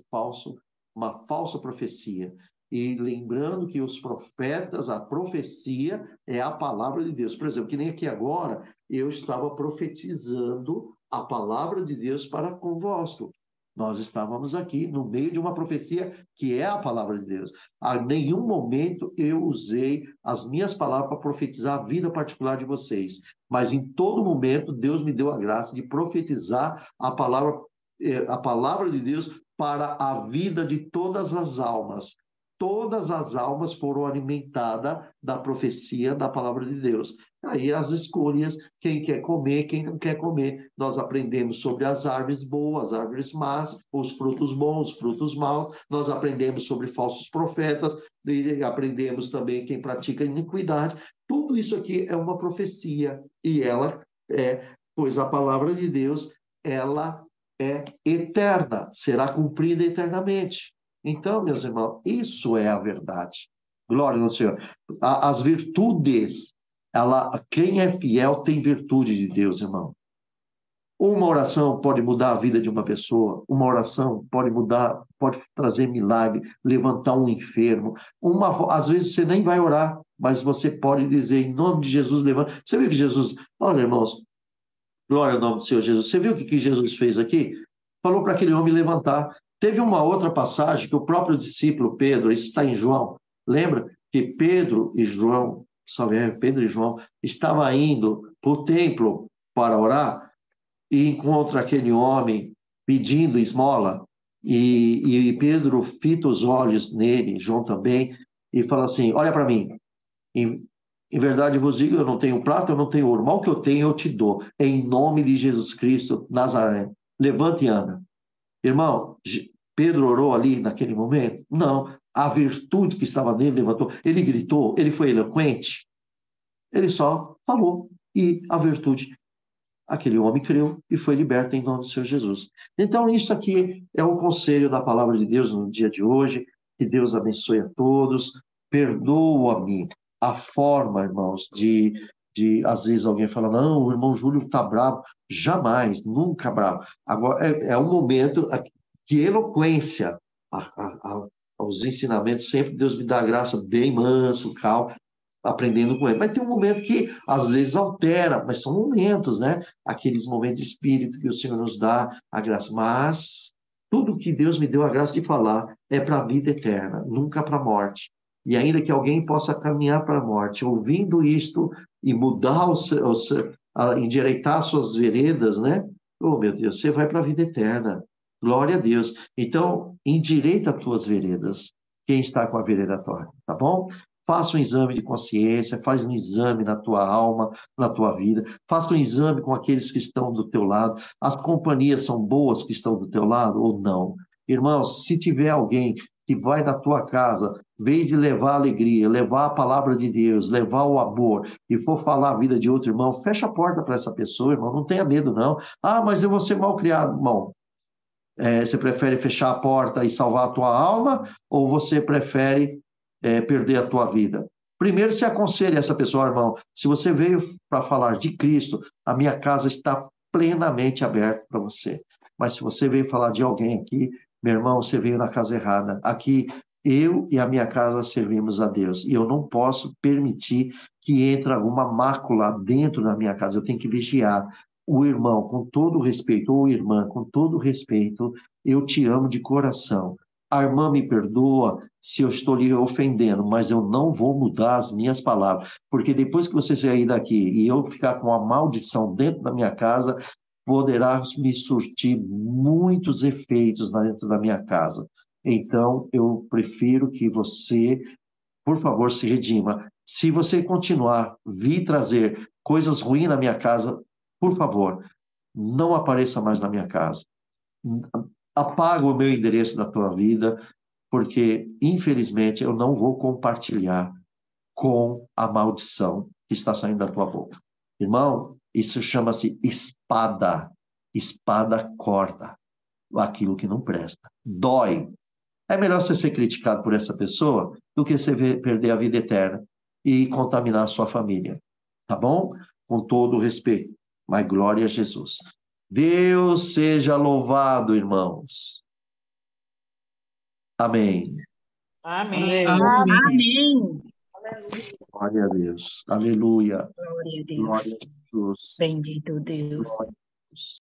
uma falsa profecia. E lembrando que os profetas, a profecia é a palavra de Deus. Por exemplo, que nem aqui agora, eu estava profetizando a palavra de Deus para convosco. Nós estávamos aqui no meio de uma profecia que é a palavra de Deus. A nenhum momento eu usei as minhas palavras para profetizar a vida particular de vocês. Mas em todo momento Deus me deu a graça de profetizar a palavra de Deus para a vida de todas as almas. Todas as almas foram alimentadas da profecia da palavra de Deus. Aí as escolhas, quem quer comer, quem não quer comer. Nós aprendemos sobre as árvores boas, as árvores más, os frutos bons, os frutos maus. Nós aprendemos sobre falsos profetas, e aprendemos também quem pratica iniquidade. Tudo isso aqui é uma profecia e pois a palavra de Deus, ela é eterna, será cumprida eternamente. Então, meus irmãos, isso é a verdade. Glória ao Senhor. As virtudes, quem é fiel tem virtude de Deus, irmão. Uma oração pode mudar a vida de uma pessoa, uma oração pode mudar, pode trazer milagre, levantar um enfermo. Às vezes você nem vai orar, mas você pode dizer, em nome de Jesus, levanta. Você viu que Jesus, olha, irmãos, glória ao nome do Senhor Jesus. Você viu o que Jesus fez aqui? Falou para aquele homem levantar. Teve uma outra passagem que o próprio discípulo Pedro, isso está em João, lembra que Pedro e João estavam indo para o templo para orar e encontra aquele homem pedindo esmola e Pedro fita os olhos nele, João também, e fala assim, olha para mim, em verdade vos digo, eu não tenho prata, eu não tenho ouro, mas o que eu tenho eu te dou, em nome de Jesus Cristo, Nazaré, levante e anda. Irmão, Pedro orou ali naquele momento? Não. A virtude que estava nele levantou. Ele gritou, ele foi eloquente. Ele só falou. E a virtude, aquele homem creu e foi liberto em nome do Senhor Jesus. Então, isso aqui é o conselho da palavra de Deus no dia de hoje. Que Deus abençoe a todos. Perdoa-me a forma, irmãos, às vezes alguém fala, não, o irmão Júlio está bravo. Jamais, nunca bravo. Agora, é um momento de eloquência. Aos ensinamentos, sempre Deus me dá a graça bem manso, calmo, aprendendo com ele. Mas tem um momento que, às vezes, altera, mas são momentos, né? Aqueles momentos de espírito que o Senhor nos dá a graça. Mas tudo que Deus me deu a graça de falar é para a vida eterna, nunca para a morte. E ainda que alguém possa caminhar para a morte, ouvindo isto e mudar endireitar suas veredas, né? Oh, meu Deus, você vai para a vida eterna. Glória a Deus. Então, endireita as tuas veredas. Quem está com a vereda torta, tá bom? faça um exame de consciência, faz um exame na tua alma, na tua vida, faça um exame com aqueles que estão do teu lado. As companhias são boas que estão do teu lado ou não? Irmãos, se tiver alguém que vai na tua casa, em vez de levar a alegria, levar a palavra de Deus, levar o amor, e for falar a vida de outro irmão, fecha a porta para essa pessoa, irmão, não tenha medo, não. Ah, mas eu vou ser mal criado, irmão. Você prefere fechar a porta e salvar a tua alma, ou você prefere perder a tua vida? Primeiro, se aconselhe essa pessoa, irmão, se você veio para falar de Cristo, a minha casa está plenamente aberta para você. Mas se você veio falar de alguém aqui, meu irmão, você veio na casa errada. Aqui, eu e a minha casa servimos a Deus, e eu não posso permitir que entre alguma mácula dentro da minha casa, eu tenho que vigiar. O irmão, com todo respeito, ou irmã, com todo respeito, eu te amo de coração. A irmã me perdoa se eu estou lhe ofendendo, mas eu não vou mudar as minhas palavras, porque depois que você sair daqui e eu ficar com uma maldição dentro da minha casa, poderá me surtir muitos efeitos dentro da minha casa. Então, eu prefiro que você, por favor, se redima. Se você continuar, vir trazer coisas ruins na minha casa, por favor, não apareça mais na minha casa. Apaga o meu endereço da tua vida, porque, infelizmente, eu não vou compartilhar com a maldição que está saindo da tua boca. Irmão, isso chama-se espada. Espada corta aquilo que não presta. Dói. É melhor você ser criticado por essa pessoa do que você perder a vida eterna e contaminar a sua família. Tá bom? Com todo o respeito. Mas glória a Jesus. Deus seja louvado, irmãos. Amém. Amém. Amém. Glória a Deus. Aleluia. Glória a Deus. Glória a Jesus. Bendito Deus. Glória a Deus.